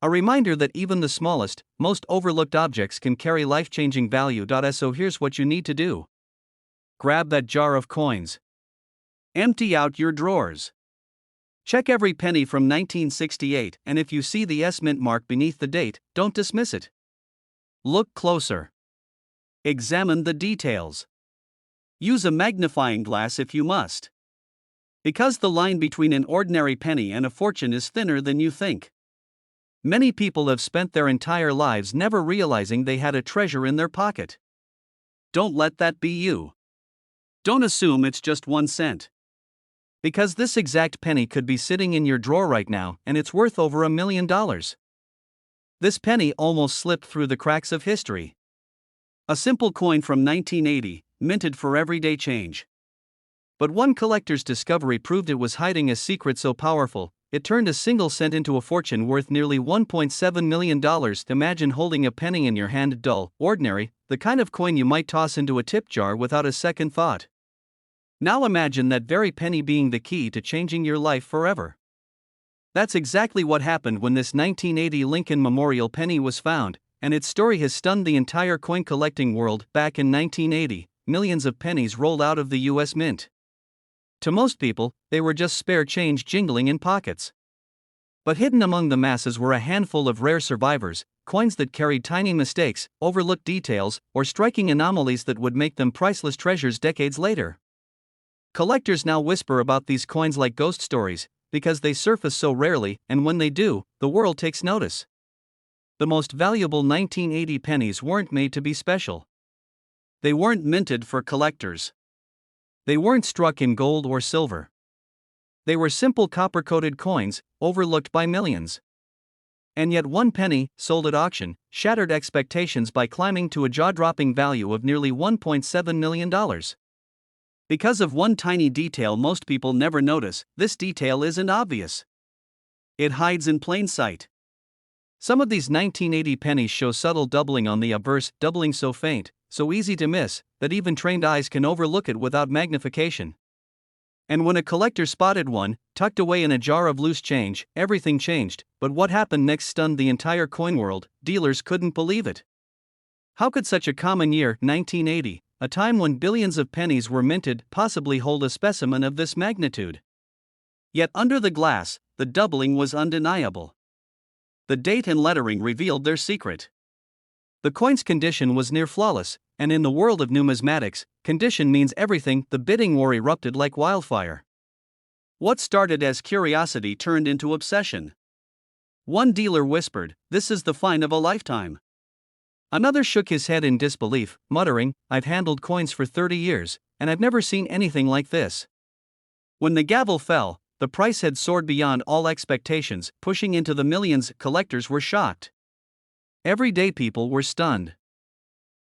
A reminder that even the smallest, most overlooked objects can carry life-changing value. So here's what you need to do. Grab that jar of coins. Empty out your drawers. Check every penny from 1968, and if you see the S mint mark beneath the date, don't dismiss it. Look closer. Examine the details. Use a magnifying glass if you must. Because the line between an ordinary penny and a fortune is thinner than you think. Many people have spent their entire lives never realizing they had a treasure in their pocket. Don't let that be you. Don't assume it's just 1 cent. Because this exact penny could be sitting in your drawer right now, and it's worth over $1 million. This penny almost slipped through the cracks of history. A simple coin from 1980, minted for everyday change. But one collector's discovery proved it was hiding a secret so powerful, it turned a single cent into a fortune worth nearly $1.7 million. Imagine holding a penny in your hand, dull, ordinary, the kind of coin you might toss into a tip jar without a second thought. Now imagine that very penny being the key to changing your life forever. That's exactly what happened when this 1980 Lincoln Memorial penny was found, and its story has stunned the entire coin collecting world. Back in 1980, millions of pennies rolled out of the US Mint. To most people, they were just spare change jingling in pockets. But hidden among the masses were a handful of rare survivors, coins that carried tiny mistakes, overlooked details, or striking anomalies that would make them priceless treasures decades later. Collectors now whisper about these coins like ghost stories, because they surface so rarely, and when they do, the world takes notice. The most valuable 1980 pennies weren't made to be special. They weren't minted for collectors. They weren't struck in gold or silver. They were simple copper-coated coins, overlooked by millions. And yet one penny, sold at auction, shattered expectations by climbing to a jaw-dropping value of nearly $1.7 million. Because of one tiny detail most people never notice, this detail isn't obvious. It hides in plain sight. Some of these 1980 pennies show subtle doubling on the obverse, doubling so faint, so easy to miss, that even trained eyes can overlook it without magnification. And when a collector spotted one, tucked away in a jar of loose change, everything changed. But what happened next stunned the entire coin world. Dealers couldn't believe it. How could such a common year, 1980, a time when billions of pennies were minted, possibly hold a specimen of this magnitude? Yet under the glass, the doubling was undeniable. The date and lettering revealed their secret. The coin's condition was near flawless, and in the world of numismatics, condition means everything. The bidding war erupted like wildfire. What started as curiosity turned into obsession. One dealer whispered, "This is the find of a lifetime." Another shook his head in disbelief, muttering, "I've handled coins for 30 years, and I've never seen anything like this." When the gavel fell, the price had soared beyond all expectations, pushing into the millions. Collectors were shocked. Everyday people were stunned.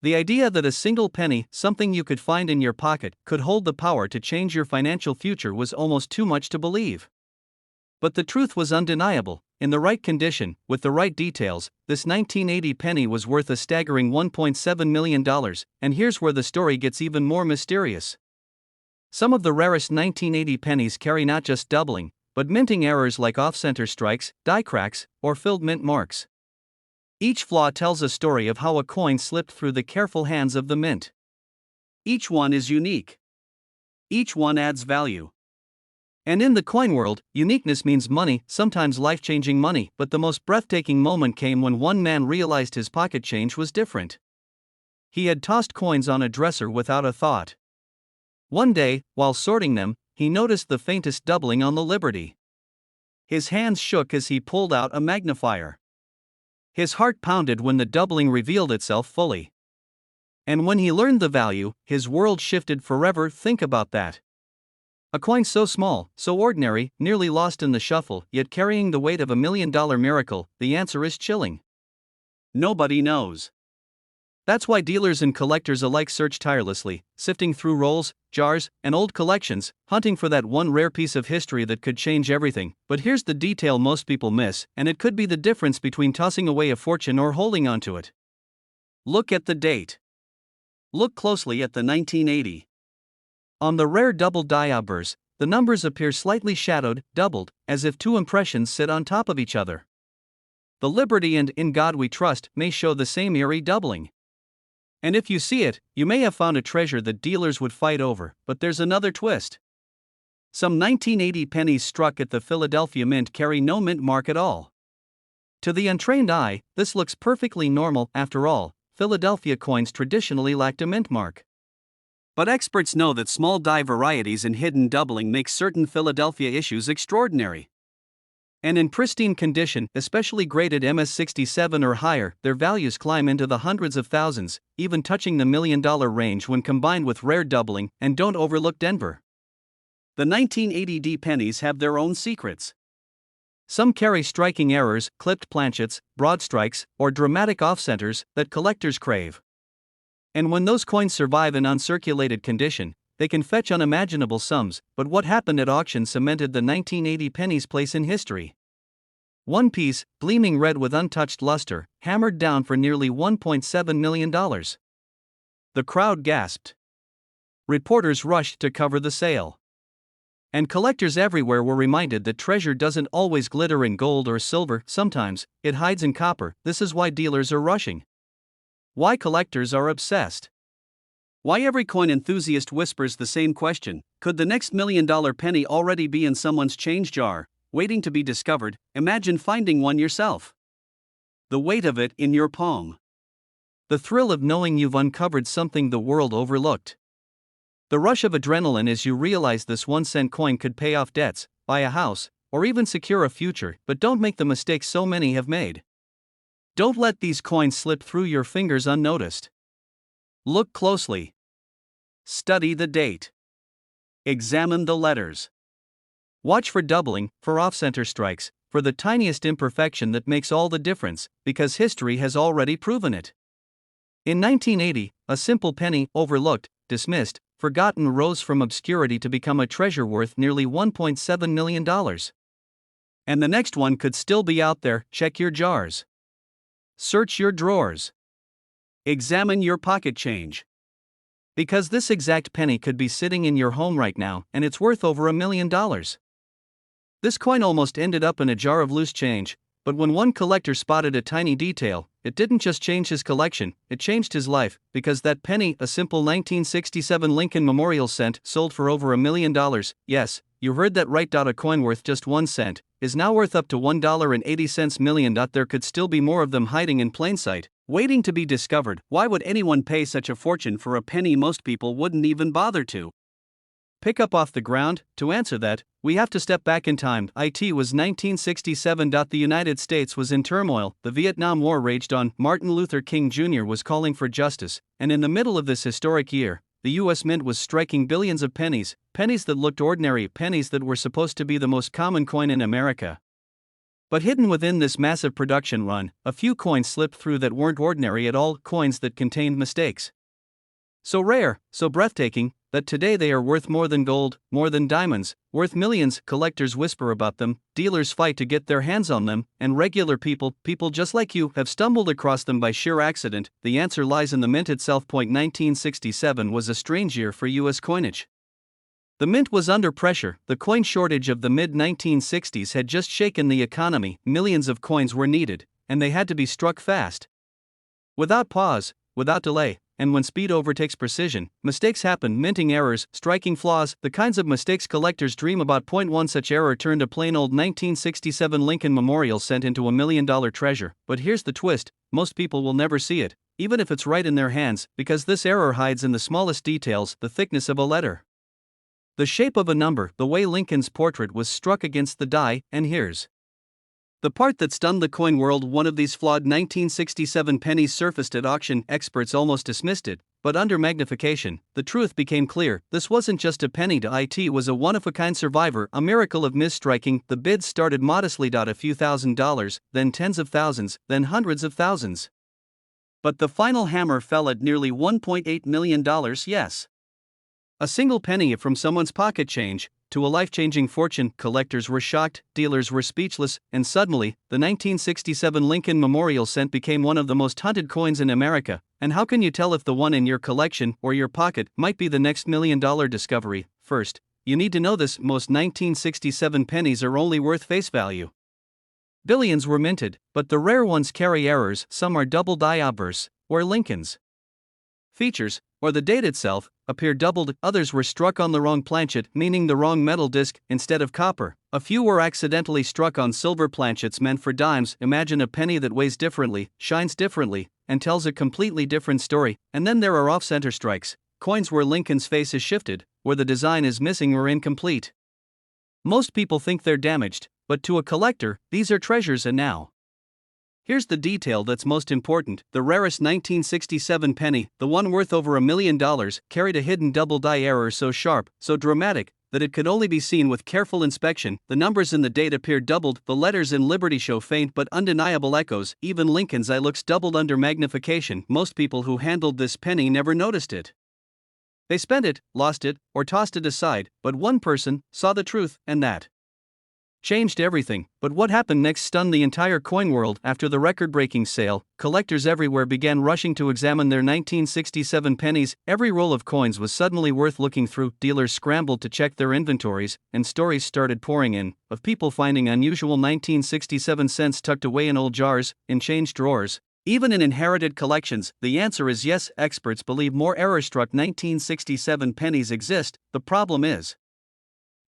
The idea that a single penny, something you could find in your pocket, could hold the power to change your financial future was almost too much to believe. But the truth was undeniable. in the right condition, with the right details, this 1980 penny was worth a staggering $1.7 million, and here's where the story gets even more mysterious. Some of the rarest 1980 pennies carry not just doubling, but minting errors like off-center strikes, die cracks, or filled mint marks. Each flaw tells a story of how a coin slipped through the careful hands of the mint. Each one is unique. Each one adds value. And in the coin world, uniqueness means money, sometimes life-changing money, but the most breathtaking moment came when one man realized his pocket change was different. He had tossed coins on a dresser without a thought. One day, while sorting them, he noticed the faintest doubling on the Liberty. His hands shook as he pulled out a magnifier. His heart pounded when the doubling revealed itself fully. And when he learned the value, his world shifted forever. Think about that. A coin so small, so ordinary, nearly lost in the shuffle, yet carrying the weight of $1 million miracle. The answer is chilling. Nobody knows. That's why dealers and collectors alike search tirelessly, sifting through rolls, jars, and old collections, hunting for that one rare piece of history that could change everything. But here's the detail most people miss, and it could be the difference between tossing away a fortune or holding onto it. Look at the date. Look closely at the 1980. On the rare double die obverse, the numbers appear slightly shadowed, doubled, as if two impressions sit on top of each other. The Liberty and In God We Trust may show the same eerie doubling. And if you see it, you may have found a treasure that dealers would fight over, but there's another twist. Some 1980 pennies struck at the Philadelphia Mint carry no mint mark at all. To the untrained eye, this looks perfectly normal. After all, Philadelphia coins traditionally lacked a mint mark. But experts know that small die varieties and hidden doubling make certain Philadelphia issues extraordinary. And in pristine condition, especially graded MS67 or higher, their values climb into the hundreds of thousands, even touching the $1 million range when combined with rare doubling. And don't overlook Denver. The 1980 D pennies have their own secrets. Some carry striking errors, clipped planchets, broad strikes, or dramatic off-centers that collectors crave. And when those coins survive in uncirculated condition, they can fetch unimaginable sums. But what happened at auction cemented the 1980 penny's place in history. One piece, gleaming red with untouched luster, hammered down for nearly $1.7 million. The crowd gasped. Reporters rushed to cover the sale. And collectors everywhere were reminded that treasure doesn't always glitter in gold or silver, sometimes it hides in copper. This is why dealers are rushing. Why collectors are obsessed. Why every coin enthusiast whispers the same question: could the next $1 million penny already be in someone's change jar, waiting to be discovered? Imagine finding one yourself. The weight of it in your palm. The thrill of knowing you've uncovered something the world overlooked. The rush of adrenaline as you realize this 1-cent coin could pay off debts, buy a house, or even secure a future. But don't make the mistake so many have made. Don't let these coins slip through your fingers unnoticed. Look closely. Study the date. Examine the letters. Watch for doubling, for off-center strikes, for the tiniest imperfection that makes all the difference, because history has already proven it. In 1980, a simple penny, overlooked, dismissed, forgotten, rose from obscurity to become a treasure worth nearly $1.7 million. And the next one could still be out there. Check your jars. Search your drawers. Examine your pocket change. Because this exact penny could be sitting in your home right now, and it's worth over $1 million. This coin almost ended up in a jar of loose change, but when one collector spotted a tiny detail, it didn't just change his collection, it changed his life, because that penny, a simple 1967 Lincoln Memorial cent, sold for over $1 million. Yes, you heard that right. A coin worth just 1 cent is now worth up to $1.80 million. There could still be more of them hiding in plain sight, waiting to be discovered. Why would anyone pay such a fortune for a penny most people wouldn't even bother to pick up off the ground? To answer that, we have to step back in time. It was 1967. The United States was in turmoil, the Vietnam War raged on, Martin Luther King Jr. was calling for justice, and in the middle of this historic year, the U.S. Mint was striking billions of pennies, pennies that looked ordinary, pennies that were supposed to be the most common coin in America. But hidden within this massive production run, a few coins slipped through that weren't ordinary at all, coins that contained mistakes. So rare, so breathtaking, that today they are worth more than gold, more than diamonds, worth millions. Collectors whisper about them, dealers fight to get their hands on them, and regular people, people just like you, have stumbled across them by sheer accident. The answer lies in the mint itself. 1967 was a strange year for U.S. coinage. The mint was under pressure. The coin shortage of the mid-1960s had just shaken the economy. Millions of coins were needed, and they had to be struck fast. Without pause, without delay, and when speed overtakes precision, mistakes happen. Minting errors, striking flaws, the kinds of mistakes collectors dream about. One such error turned a plain old 1967 Lincoln Memorial cent into $1 million treasure. But here's the twist: most people will never see it, even if it's right in their hands, because this error hides in the smallest details: the thickness of a letter, the shape of a number, the way Lincoln's portrait was struck against the die. And here's the part that stunned the coin world: one of these flawed 1967 pennies surfaced at auction. Experts almost dismissed it, but under magnification, the truth became clear. This wasn't just a penny. It was a one-of-a-kind survivor, a miracle of misstriking. The bids started modestly, a few $1,000s, then tens of thousands, then hundreds of thousands. But the final hammer fell at nearly $1.8 million. Yes, a single penny from someone's pocket change to a life-changing fortune. Collectors were shocked, dealers were speechless, and suddenly, the 1967 Lincoln Memorial cent became one of the most hunted coins in America. And how can you tell if the one in your collection or your pocket might be the next $1 million discovery? First, you need to know this: most 1967 pennies are only worth face value. Billions were minted, but the rare ones carry errors. Some are double die obverse, where Lincoln's features, or the date itself, appear doubled. Others were struck on the wrong planchet, meaning the wrong metal disc, instead of copper. A few were accidentally struck on silver planchets meant for dimes. Imagine a penny that weighs differently, shines differently, and tells a completely different story. And then there are off-center strikes, coins where Lincoln's face is shifted, where the design is missing or incomplete. Most people think they're damaged, but to a collector, these are treasures. And now, here's the detail that's most important: the rarest 1967 penny, the one worth over $1 million, carried a hidden double die error so sharp, so dramatic, that it could only be seen with careful inspection. The numbers in the date appear doubled, the letters in Liberty show faint but undeniable echoes. Even Lincoln's eye looks doubled under magnification. Most people who handled this penny never noticed it. They spent it, lost it, or tossed it aside, but one person saw the truth, and that changed everything. But what happened next stunned the entire coin world. After the record-breaking sale, collectors everywhere began rushing to examine their 1967 pennies. Every roll of coins was suddenly worth looking through. Dealers scrambled to check their inventories, and stories started pouring in of people finding unusual 1967 cents tucked away in old jars, in change drawers, even in inherited collections. The answer is yes. Experts believe more error-struck 1967 pennies exist. The problem is,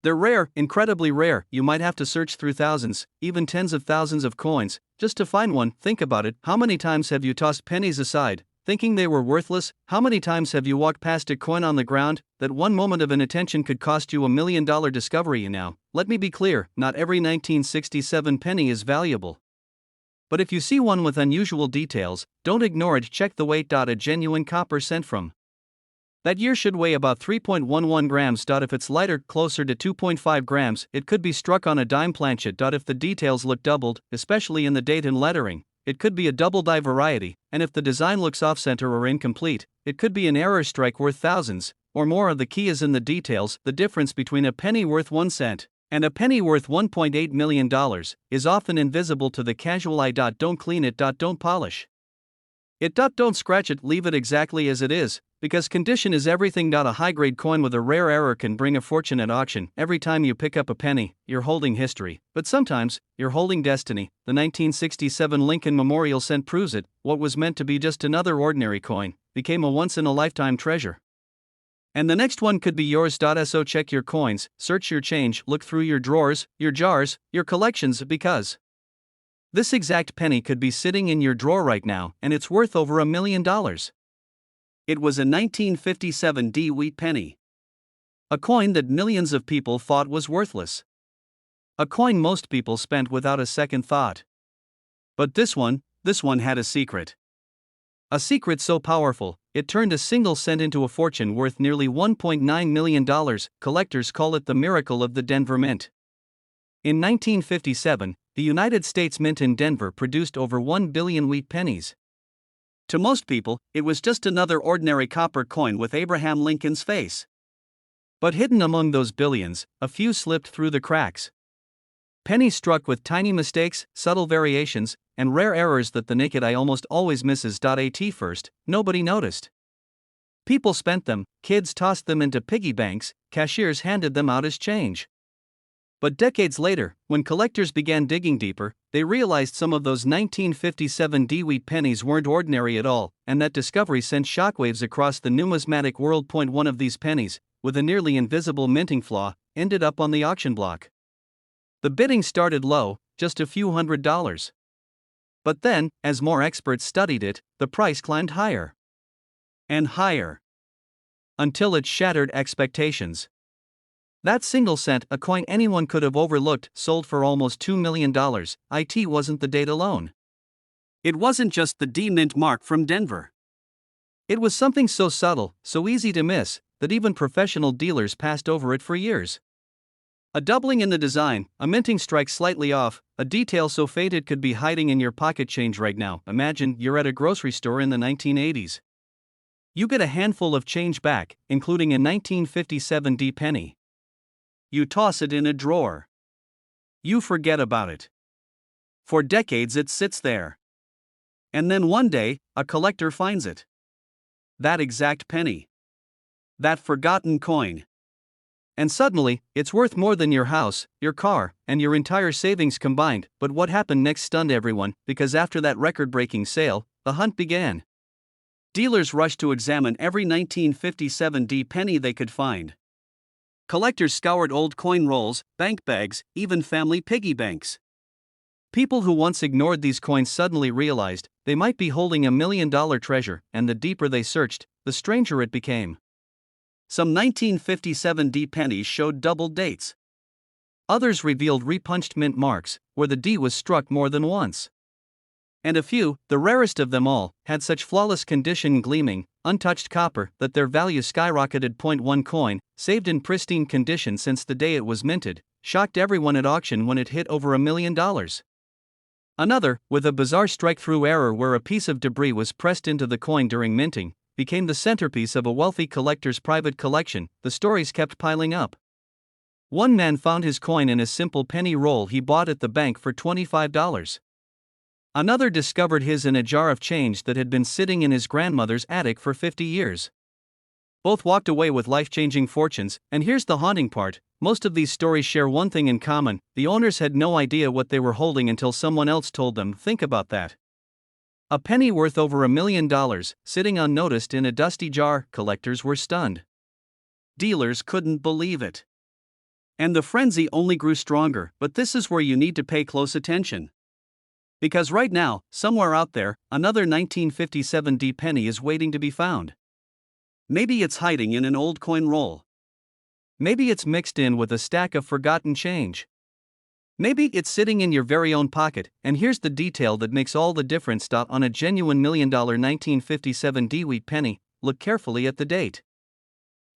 they're rare, incredibly rare. You might have to search through thousands, even tens of thousands of coins, just to find one. Think about it: how many times have you tossed pennies aside, thinking they were worthless? How many times have you walked past a coin on the ground that one moment of inattention could cost you $1 million discovery? Now, let me be clear: not every 1967 penny is valuable. But if you see one with unusual details, don't ignore it. Check the weight. A genuine copper cent from that year should weigh about 3.11 grams. If it's lighter, closer to 2.5 grams, it could be struck on a dime planchet. If the details look doubled, especially in the date and lettering, it could be a double die variety, and if the design looks off-center or incomplete, it could be an error strike worth thousands or more. The key is in the details. The difference between a penny worth 1 cent and a penny worth $1.8 million is often invisible to the casual eye. Don't clean it. Don't polish it. Don't scratch it. Leave it exactly as it is, because condition is everything. A high-grade coin with a rare error can bring a fortune at auction. Every time you pick up a penny, you're holding history, but sometimes, you're holding destiny. The 1967 Lincoln Memorial cent proves it. What was meant to be just another ordinary coin became a once-in-a-lifetime treasure. And the next one could be yours. So check your coins, search your change, look through your drawers, your jars, your collections, because this exact penny could be sitting in your drawer right now, and it's worth over $1 million. It was a 1957 wheat penny. A coin that millions of people thought was worthless. A coin most people spent without a second thought. But this one had a secret. A secret so powerful, it turned a single cent into a fortune worth nearly $1.9 million. Collectors call it the miracle of the Denver Mint. In 1957, the United States Mint in Denver produced over 1 billion wheat pennies. To most people, it was just another ordinary copper coin with Abraham Lincoln's face. But hidden among those billions, a few slipped through the cracks. Pennies struck with tiny mistakes, subtle variations, and rare errors that the naked eye almost always misses. At first, nobody noticed. People spent them, kids tossed them into piggy banks, cashiers handed them out as change. But decades later, when collectors began digging deeper, they realized some of those 1957 DeWitt pennies weren't ordinary at all, and that discovery sent shockwaves across the numismatic world. One of these pennies, with a nearly invisible minting flaw, ended up on the auction block. The bidding started low, just a few $100s. But then, as more experts studied it, the price climbed higher. And higher. Until it shattered expectations. That single cent, a coin anyone could have overlooked, sold for almost $2 million. It wasn't the date alone. It wasn't just the D mint mark from Denver. It was something so subtle, so easy to miss, that even professional dealers passed over it for years. A doubling in the design, a minting strike slightly off, a detail so faint it could be hiding in your pocket change right now. Imagine you're at a grocery store in the 1980s. You get a handful of change back, including a 1957 D penny. You toss it in a drawer. You forget about it. For decades it sits there. And then one day, a collector finds it. That exact penny. That forgotten coin. And suddenly, it's worth more than your house, your car, and your entire savings combined. But what happened next stunned everyone, because after that record-breaking sale, the hunt began. Dealers rushed to examine every 1957 D penny they could find. Collectors scoured old coin rolls, bank bags, even family piggy banks. People who once ignored these coins suddenly realized they might be holding $1 million treasure, and the deeper they searched, the stranger it became. Some 1957 D pennies showed double dates. Others revealed repunched mint marks, where the D was struck more than once. And a few, the rarest of them all, had such flawless condition, gleaming, untouched copper, that their value skyrocketed. One coin, saved in pristine condition since the day it was minted, shocked everyone at auction when it hit over $1 million. Another, with a bizarre strike-through error where a piece of debris was pressed into the coin during minting, became the centerpiece of a wealthy collector's private collection. The stories kept piling up. One man found his coin in a simple penny roll he bought at the bank for $25. Another discovered his in a jar of change that had been sitting in his grandmother's attic for 50 years. Both walked away with life-changing fortunes, and here's the haunting part: most of these stories share one thing in common: the owners had no idea what they were holding until someone else told them. Think about that. A penny worth over $1 million, sitting unnoticed in a dusty jar. Collectors were stunned. Dealers couldn't believe it. And the frenzy only grew stronger. But this is where you need to pay close attention. Because right now, somewhere out there, another 1957 D penny is waiting to be found. Maybe it's hiding in an old coin roll. Maybe it's mixed in with a stack of forgotten change. Maybe it's sitting in your very own pocket, and here's the detail that makes all the difference. On a genuine $1 million 1957 DeWitt penny, look carefully at the date.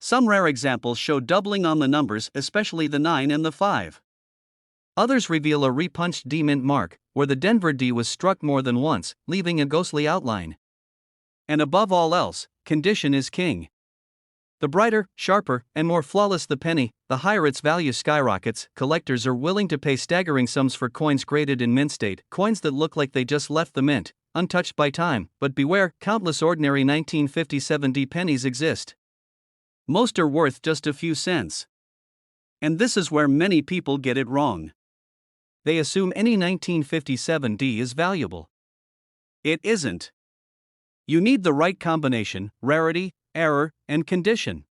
Some rare examples show doubling on the numbers, especially the 9 and the 5. Others reveal a repunched D mint mark, where the Denver D was struck more than once, leaving a ghostly outline. And above all else, condition is king. The brighter, sharper, and more flawless the penny, the higher its value skyrockets. Collectors are willing to pay staggering sums for coins graded in mint state, coins that look like they just left the mint, untouched by time. But beware, countless ordinary 1957 D pennies exist. Most are worth just a few cents. And this is where many people get it wrong. They assume any 1957 D is valuable. It isn't. You need the right combination: rarity, error, and condition.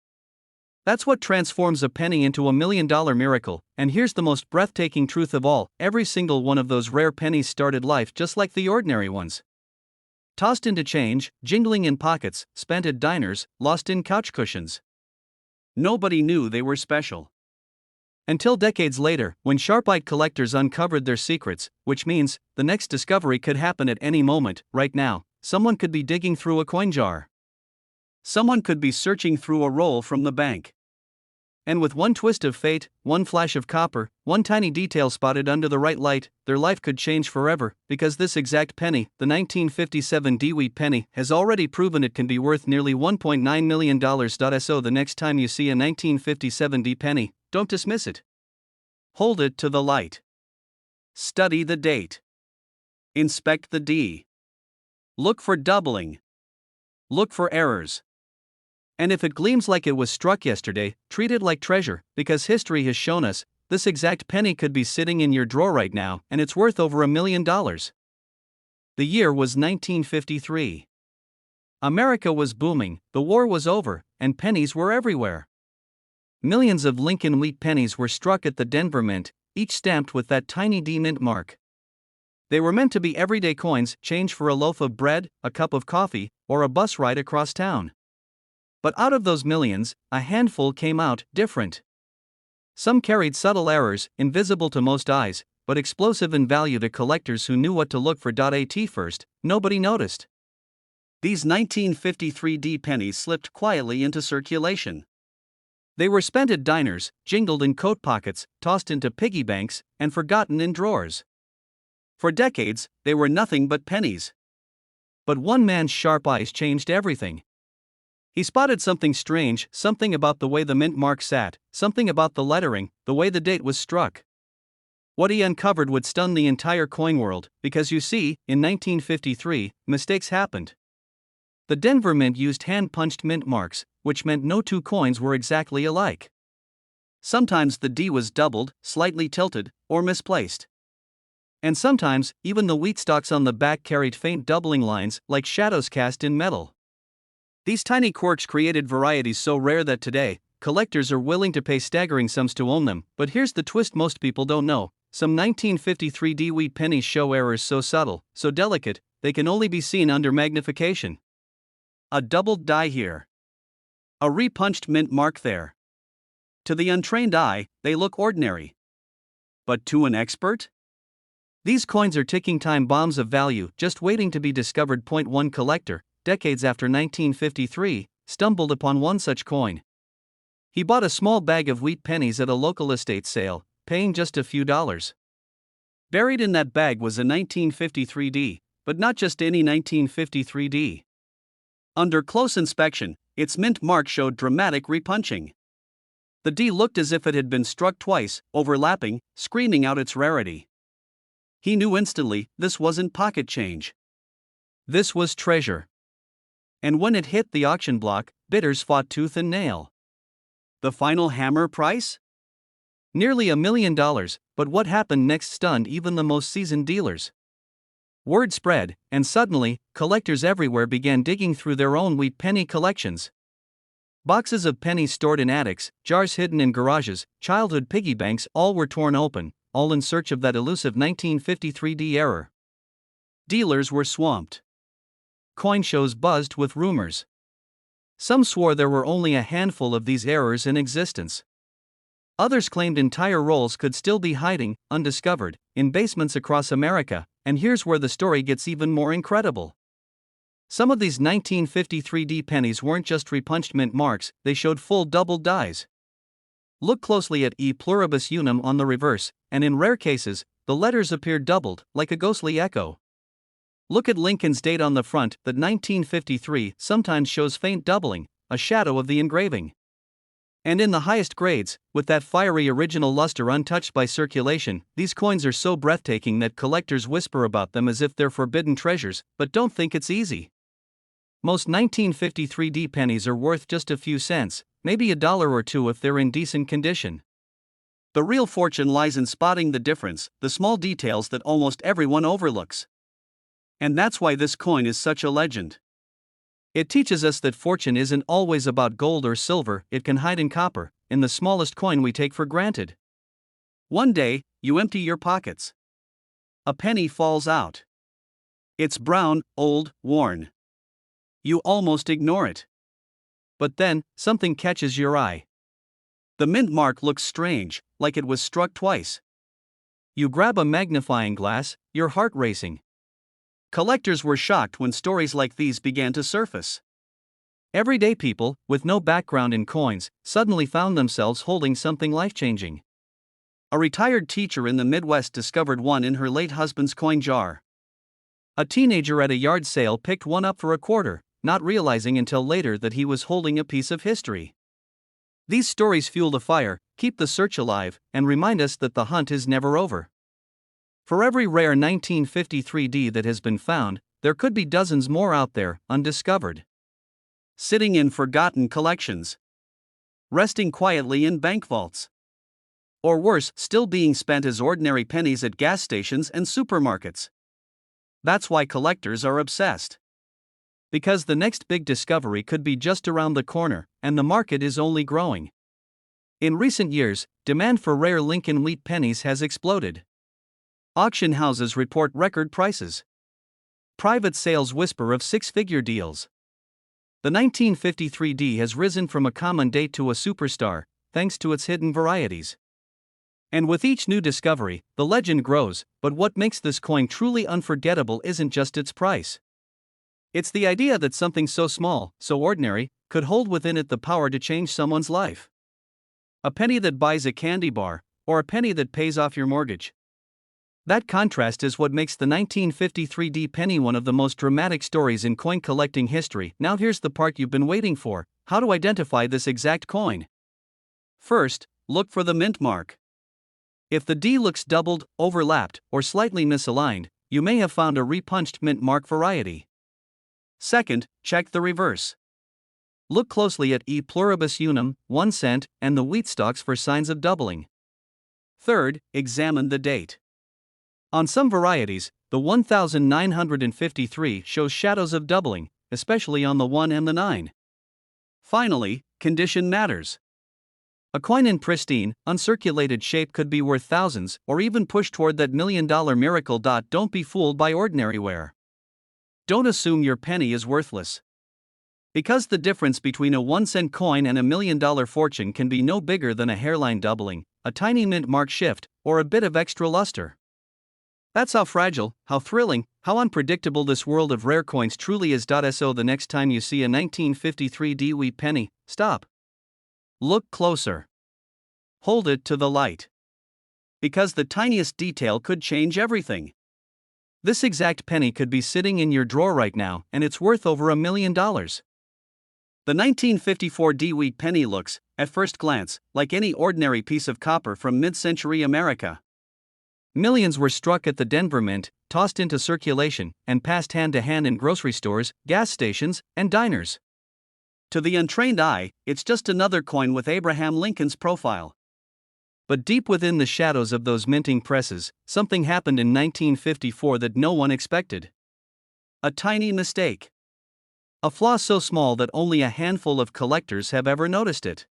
That's what transforms a penny into a $1 million miracle. And here's the most breathtaking truth of all: every single one of those rare pennies started life just like the ordinary ones. Tossed into change, jingling in pockets, spent at diners, lost in couch cushions. Nobody knew they were special. Until decades later, when sharp-eyed collectors uncovered their secrets, which means the next discovery could happen at any moment. Right now, someone could be digging through a coin jar. Someone could be searching through a roll from the bank. And with one twist of fate, one flash of copper, one tiny detail spotted under the right light, their life could change forever, because this exact penny, the 1957 D-Wheat penny, has already proven it can be worth nearly $1.9 million. So the next time you see a 1957 D penny, don't dismiss it. Hold it to the light. Study the date. Inspect the D. Look for doubling. Look for errors. And if it gleams like it was struck yesterday, treat it like treasure, because history has shown us this exact penny could be sitting in your drawer right now and it's worth over $1 million. The year was 1953. America was booming, the war was over, and pennies were everywhere. Millions of Lincoln wheat pennies were struck at the Denver Mint, each stamped with that tiny D mint mark. They were meant to be everyday coins, change for a loaf of bread, a cup of coffee, or a bus ride across town. But out of those millions, a handful came out different. Some carried subtle errors, invisible to most eyes, but explosive in value to collectors who knew what to look for. At first, nobody noticed. These 1953 D pennies slipped quietly into circulation. They were spent at diners, jingled in coat pockets, tossed into piggy banks, and forgotten in drawers. For decades, they were nothing but pennies. But one man's sharp eyes changed everything. He spotted something strange, something about the way the mint mark sat, something about the lettering, the way the date was struck. What he uncovered would stun the entire coin world, because you see, in 1953, mistakes happened. The Denver Mint used hand-punched mint marks, which meant no two coins were exactly alike. Sometimes the D was doubled, slightly tilted, or misplaced. And sometimes, even the wheat stalks on the back carried faint doubling lines, like shadows cast in metal. These tiny quirks created varieties so rare that today, collectors are willing to pay staggering sums to own them. But here's the twist most people don't know: some 1953 D wheat pennies show errors so subtle, so delicate, they can only be seen under magnification. A doubled die here. A repunched mint mark there. To the untrained eye, they look ordinary. But to an expert? These coins are ticking time bombs of value, just waiting to be discovered. One collector, decades after 1953, stumbled upon one such coin. He bought a small bag of wheat pennies at a local estate sale, paying just a few dollars. Buried in that bag was a 1953 D, but not just any 1953 D. Under close inspection, its mint mark showed dramatic repunching. The D looked as if it had been struck twice, overlapping, screaming out its rarity. He knew instantly this wasn't pocket change. This was treasure. And when it hit the auction block, bidders fought tooth and nail. The final hammer price? Nearly $1 million, but what happened next stunned even the most seasoned dealers. Word spread, and suddenly, collectors everywhere began digging through their own wheat penny collections. Boxes of pennies stored in attics, jars hidden in garages, childhood piggy banks, all were torn open, all in search of that elusive 1953 D error. Dealers were swamped. Coin shows buzzed with rumors. Some swore there were only a handful of these errors in existence. Others claimed entire rolls could still be hiding, undiscovered, in basements across America, and here's where the story gets even more incredible. Some of these 1953 D pennies weren't just repunched mint marks, they showed full doubled dies. Look closely at E pluribus unum on the reverse, and in rare cases, the letters appear doubled, like a ghostly echo. Look at Lincoln's date on the front, that 1953 sometimes shows faint doubling, a shadow of the engraving. And in the highest grades, with that fiery original luster untouched by circulation, these coins are so breathtaking that collectors whisper about them as if they're forbidden treasures, but don't think it's easy. Most 1953 D pennies are worth just a few cents, maybe $1 or $2 if they're in decent condition. The real fortune lies in spotting the difference, the small details that almost everyone overlooks. And that's why this coin is such a legend. It teaches us that fortune isn't always about gold or silver, it can hide in copper, in the smallest coin we take for granted. One day, you empty your pockets. A penny falls out. It's brown, old, worn. You almost ignore it. But then, something catches your eye. The mint mark looks strange, like it was struck twice. You grab a magnifying glass, your heart racing. Collectors were shocked when stories like these began to surface. Everyday people, with no background in coins, suddenly found themselves holding something life-changing. A retired teacher in the Midwest discovered one in her late husband's coin jar. A teenager at a yard sale picked one up for a quarter, not realizing until later that he was holding a piece of history. These stories fuel the fire, keep the search alive, and remind us that the hunt is never over. For every rare 1953D that has been found, there could be dozens more out there, undiscovered. Sitting in forgotten collections. Resting quietly in bank vaults. Or worse, still being spent as ordinary pennies at gas stations and supermarkets. That's why collectors are obsessed. Because the next big discovery could be just around the corner, and the market is only growing. In recent years, demand for rare Lincoln wheat pennies has exploded. Auction houses report record prices. Private sales whisper of six-figure deals. The 1953D has risen from a common date to a superstar, thanks to its hidden varieties. And with each new discovery, the legend grows, but what makes this coin truly unforgettable isn't just its price. It's the idea that something so small, so ordinary, could hold within it the power to change someone's life. A penny that buys a candy bar, or a penny that pays off your mortgage. That contrast is what makes the 1953D penny one of the most dramatic stories in coin collecting history. Now here's the part you've been waiting for: how to identify this exact coin. First, look for the mint mark. If the D looks doubled, overlapped, or slightly misaligned, you may have found a repunched mint mark variety. Second, check the reverse. Look closely at E pluribus unum, 1 cent, and the wheat stalks for signs of doubling. Third, examine the date. On some varieties, the 1953 shows shadows of doubling, especially on the 1 and the 9. Finally, condition matters. A coin in pristine, uncirculated shape could be worth thousands, or even push toward that $1 million miracle. Don't be fooled by ordinary wear. Don't assume your penny is worthless. Because the difference between a 1-cent coin and $1 million fortune can be no bigger than a hairline doubling, a tiny mint mark shift, or a bit of extra luster. That's how fragile, how thrilling, how unpredictable this world of rare coins truly is. So the next time you see a 1953D wheat penny, stop. Look closer. Hold it to the light. Because the tiniest detail could change everything. This exact penny could be sitting in your drawer right now, and it's worth over $1 million. The 1954D wheat penny looks, at first glance, like any ordinary piece of copper from mid-century America. Millions were struck at the Denver Mint, tossed into circulation, and passed hand to hand in grocery stores, gas stations, and diners. To the untrained eye, it's just another coin with Abraham Lincoln's profile. But deep within the shadows of those minting presses, something happened in 1954 that no one expected. A tiny mistake. A flaw so small that only a handful of collectors have ever noticed it.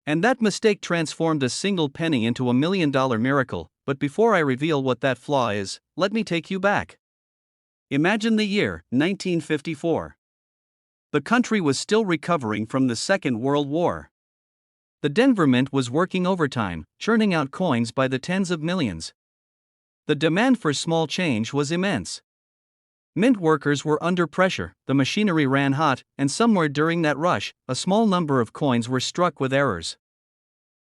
And that mistake transformed a single penny into $1 million miracle. But before I reveal what that flaw is, let me take you back. Imagine the year, 1954. The country was still recovering from the Second World War. The Denver Mint was working overtime, churning out coins by the tens of millions. The demand for small change was immense. Mint workers were under pressure, the machinery ran hot, and somewhere during that rush, a small number of coins were struck with errors.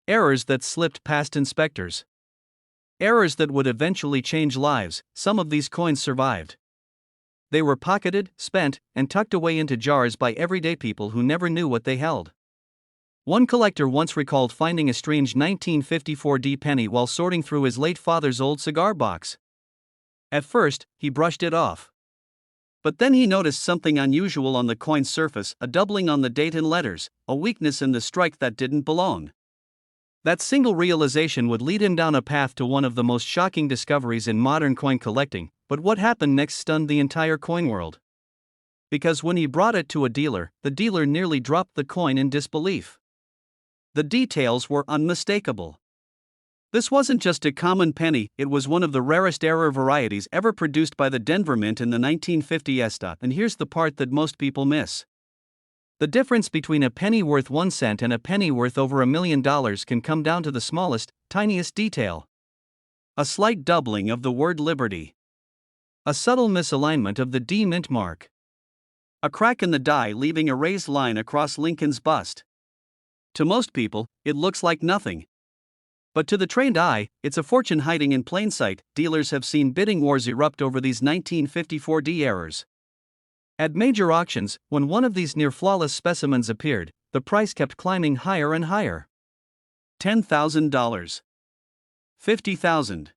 Errors that slipped past inspectors. Errors that would eventually change lives. Some of these coins survived. They were pocketed, spent, and tucked away into jars by everyday people who never knew what they held. One collector once recalled finding a strange 1954D penny while sorting through his late father's old cigar box. At first, he brushed it off. But then he noticed something unusual on the coin's surface, a doubling on the date and letters, a weakness in the strike that didn't belong. That single realization would lead him down a path to one of the most shocking discoveries in modern coin collecting. But what happened next stunned the entire coin world. Because when he brought it to a dealer, the dealer nearly dropped the coin in disbelief. The details were unmistakable. This wasn't just a common penny, it was one of the rarest error varieties ever produced by the Denver Mint in the 1950s. And here's the part that most people miss. The difference between a penny worth 1 cent and a penny worth over $1 million can come down to the smallest, tiniest detail. A slight doubling of the word liberty. A subtle misalignment of the D mint mark. a crack in the die leaving a raised line across Lincoln's bust. To most people, it looks like nothing. But to the trained eye, it's a fortune hiding in plain sight. Dealers have seen bidding wars erupt over these 1954 D errors. At major auctions, when one of these near-flawless specimens appeared, the price kept climbing higher and higher. $10,000, $50,000,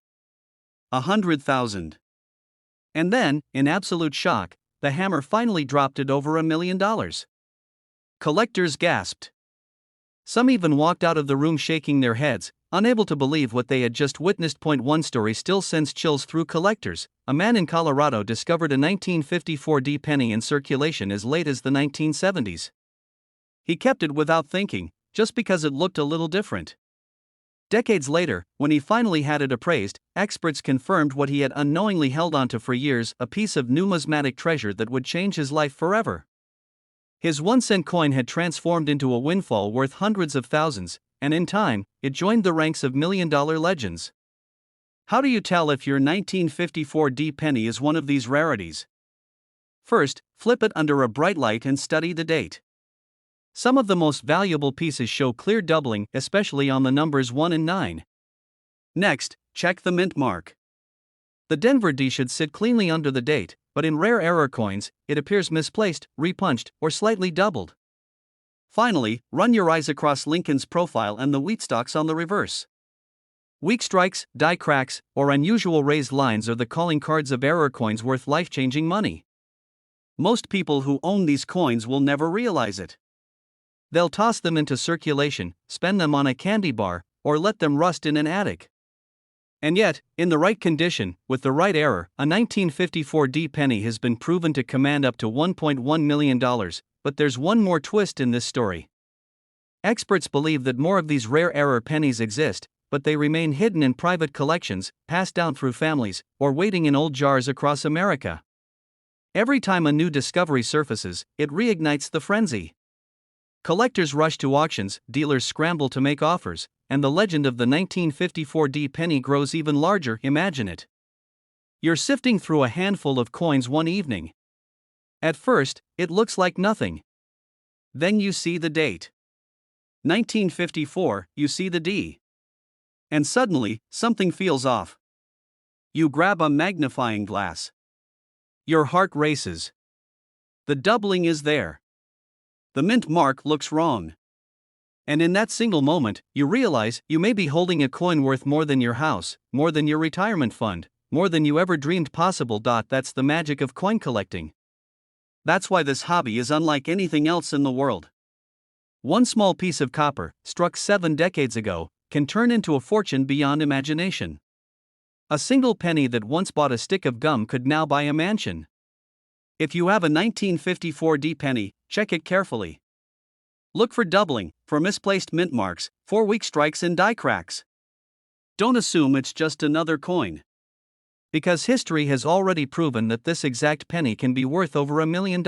$100,000. And then, in absolute shock, the hammer finally dropped it over $1 million. Collectors gasped. Some even walked out of the room shaking their heads, unable to believe what they had just witnessed. One story still sends chills through collectors. A man in Colorado discovered a 1954 D penny in circulation as late as the 1970s. He kept it without thinking, just because it looked a little different. Decades later, when he finally had it appraised, experts confirmed what he had unknowingly held onto for years, a piece of numismatic treasure that would change his life forever. His 1-cent coin had transformed into a windfall worth hundreds of thousands, and in time, it joined the ranks of million-dollar legends. How do you tell if your 1954 D penny is one of these rarities? First, flip it under a bright light and study the date. Some of the most valuable pieces show clear doubling, especially on the numbers 1 and 9. Next, check the mint mark. The Denver D should sit cleanly under the date, but in rare error coins, it appears misplaced, repunched, or slightly doubled. Finally, run your eyes across Lincoln's profile and the wheat stalks on the reverse. Weak strikes, die cracks, or unusual raised lines are the calling cards of error coins worth life-changing money. Most people who own these coins will never realize it. They'll toss them into circulation, spend them on a candy bar, or let them rust in an attic. And yet, in the right condition, with the right error, a 1954 D penny has been proven to command up to $1.1 million, but there's one more twist in this story. Experts believe that more of these rare error pennies exist, but they remain hidden in private collections, passed down through families, or waiting in old jars across America. Every time a new discovery surfaces, it reignites the frenzy. Collectors rush to auctions, dealers scramble to make offers, and the legend of the 1954 D penny grows even larger. Imagine it. You're sifting through a handful of coins one evening. At first, it looks like nothing. Then you see the date. 1954, you see the D. And suddenly, something feels off. You grab a magnifying glass. Your heart races. The doubling is there. The mint mark looks wrong. And in that single moment, you realize you may be holding a coin worth more than your house, more than your retirement fund, more than you ever dreamed possible. That's the magic of coin collecting. That's why this hobby is unlike anything else in the world. One small piece of copper, struck 7 decades ago, can turn into a fortune beyond imagination. A single penny that once bought a stick of gum could now buy a mansion. If you have a 1954 D penny, check it carefully. Look for doubling, for misplaced mint marks, for weak strikes and die cracks. Don't assume it's just another coin. Because history has already proven that this exact penny can be worth over $1 million.